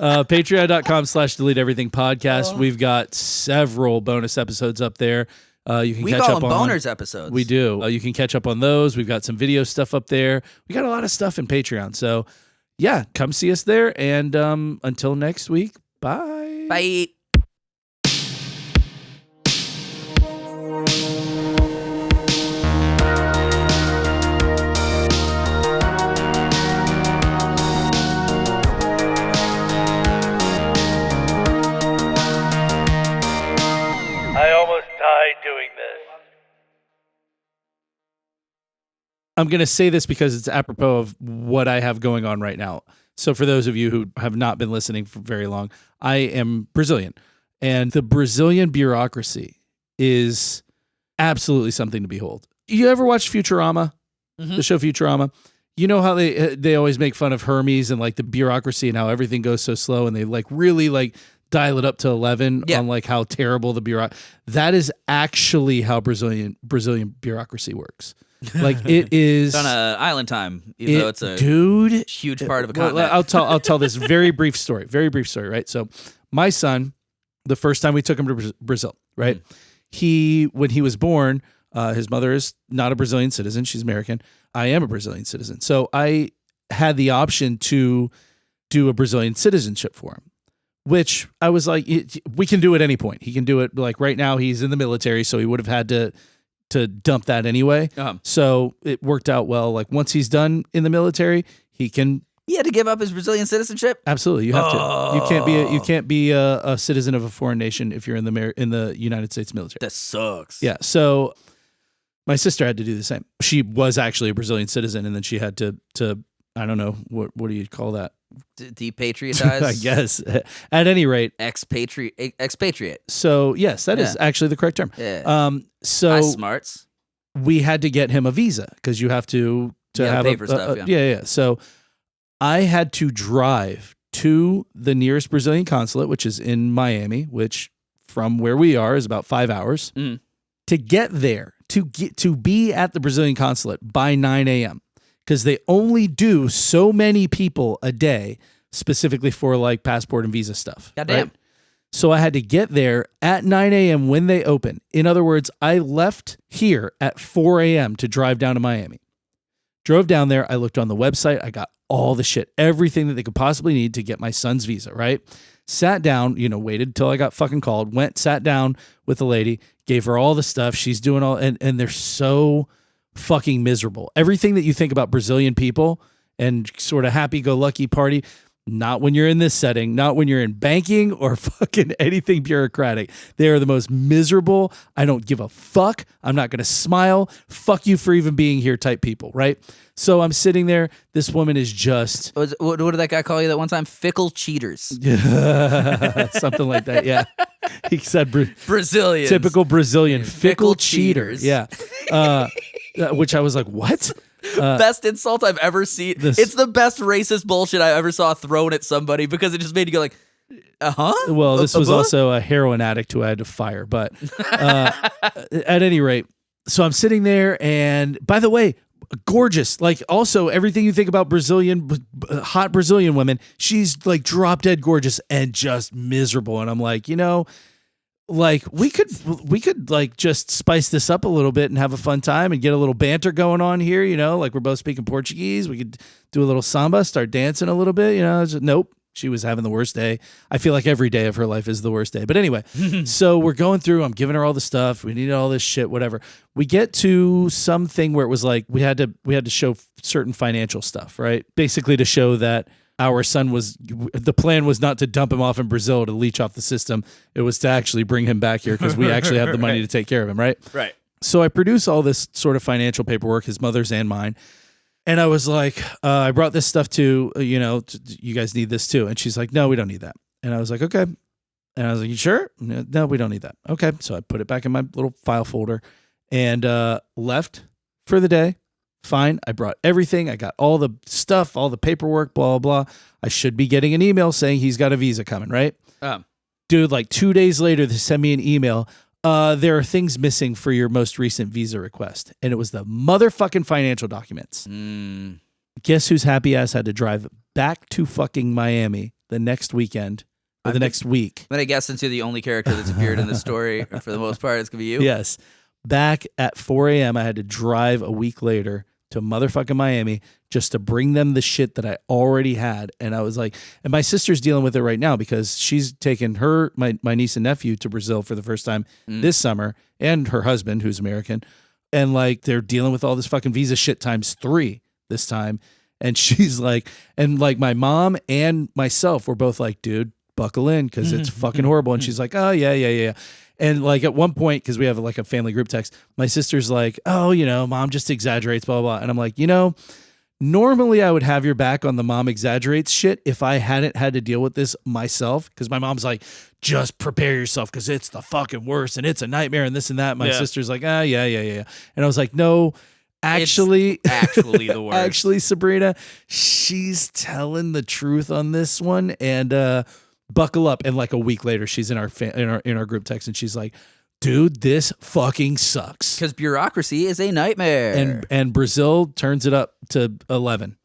Patreon.com/deleteeverythingpodcast. We've got several bonus episodes up there. You can catch up on boners episodes. We do. You can catch up on those. We've got some video stuff up there. We got a lot of stuff in Patreon. So yeah, come see us there. And until next week, bye. Bye. I'm going to say this because it's apropos of what I have going on right now. So for those of you who have not been listening for very long, I am Brazilian. And the Brazilian bureaucracy is absolutely something to behold. You ever watch Futurama? The show Futurama? You know how they always make fun of Hermes and like the bureaucracy and how everything goes so slow, and they like really like dial it up to 11 on like how terrible the bureaucracy. That is actually how Brazilian bureaucracy works. Like it is It's on island time, even though it's a dude huge part of a well, continent. I'll tell this very brief story, right? So my son, the first time we took him to Brazil, right? When he was born, his mother is not a Brazilian citizen. She's American. I am a Brazilian citizen. So I had the option to do a Brazilian citizenship for him, which I was like, we can do at any point. He can do it like right now. He's in the military, so he would have had to dump that anyway. So it worked out well. Like once he's done in the military, he can. He had to give up his Brazilian citizenship? Absolutely, you have to. You can't be a citizen of a foreign nation if you're in the United States military. That sucks. Yeah. So my sister had to do the same. She was actually a Brazilian citizen, and then she had to I don't know what do you call that? Depatriotize? I guess. At any rate, expatriate. So yes, that is actually the correct term. Yeah. So smarts. we had to get him a visa because you have to have pay for stuff. Yeah. So I had to drive to the nearest Brazilian consulate, which is in Miami, which from where we are is about 5 hours. To get there, to be at the Brazilian consulate by 9 a.m. because they only do so many people a day, specifically for like passport and visa stuff. Goddamn. Right? So I had to get there at 9 a.m. when they open. In other words, I left here at 4 a.m. to drive down to Miami. Drove down there. I looked on the website. I got all the shit, everything that they could possibly need to get my son's visa, right? Sat down, waited until I got fucking called, sat down with the lady, gave her all the stuff. She's doing all, and they're so fucking miserable. Everything that you think about Brazilian people and sort of happy-go-lucky party, not when you're in this setting, not when you're in banking or fucking anything bureaucratic. They are the most miserable. I don't give a fuck. I'm not going to smile. Fuck you for even being here type people, right? So I'm sitting there. This woman is just... What did that guy call you that one time? Fickle cheaters. Something like that, yeah. He said Brazilians. Typical Brazilian. Fickle cheaters. Yeah. Which I was like, what? Best insult I've ever seen. It's the best racist bullshit I ever saw thrown at somebody because it just made you go like, Well, this was also a heroin addict who I had to fire. But at any rate, so I'm sitting there, and by the way, gorgeous. Like also everything you think about hot Brazilian women, she's like drop dead gorgeous and just miserable. And I'm like, like we could like just spice this up a little bit and have a fun time and get a little banter going on here, like we're both speaking Portuguese. We could do a little samba, start dancing a little bit, nope. She was having the worst day. I feel like every day of her life is the worst day. But anyway, so we're going through, I'm giving her all the stuff. We needed all this shit, whatever. We get to something where it was like we had to show certain financial stuff, right? Basically to show that our son the plan was not to dump him off in Brazil to leech off the system. It was to actually bring him back here because we actually have the money to take care of him, right? Right. So I produce all this sort of financial paperwork, his mother's and mine. And I was like, I brought this stuff too, you guys need this too. And she's like, no, we don't need that. And I was like, okay. And I was like, you sure? No, we don't need that. Okay. So I put it back in my little file folder and left for the day. Fine. I brought everything. I got all the stuff, all the paperwork, blah, blah, blah. I should be getting an email saying he's got a visa coming, right? Dude, like 2 days later, they sent me an email. There are things missing for your most recent visa request. And it was the motherfucking financial documents. Guess whose happy ass had to drive back to fucking Miami the next weekend or the next week? I'm going to guess into the only character that's appeared in this story, for the most part, it's going to be you. Yes. Back at 4 a.m., I had to drive a week later to motherfucking Miami just to bring them the shit that I already had. And I was like, and my sister's dealing with it right now because she's taken my niece and nephew to Brazil for the first time this summer, and her husband, who's American. And like, they're dealing with all this fucking visa shit times 3 this time. And she's like, and like my mom and myself were both like, dude, buckle in because it's fucking horrible. And she's like, oh, yeah. And like at one point, because we have like a family group text, my sister's like, oh, mom just exaggerates, blah, blah, blah. And I'm like, normally I would have your back on the mom exaggerates shit if I hadn't had to deal with this myself. Because my mom's like, just prepare yourself because it's the fucking worst and it's a nightmare and this and that. My sister's like, yeah. And I was like, no, actually, it's actually the worst. Actually, Sabrina, she's telling the truth on this one. And buckle up. And like a week later, she's in our group text and she's like, dude, this fucking sucks. Because bureaucracy is a nightmare. And Brazil turns it up to 11.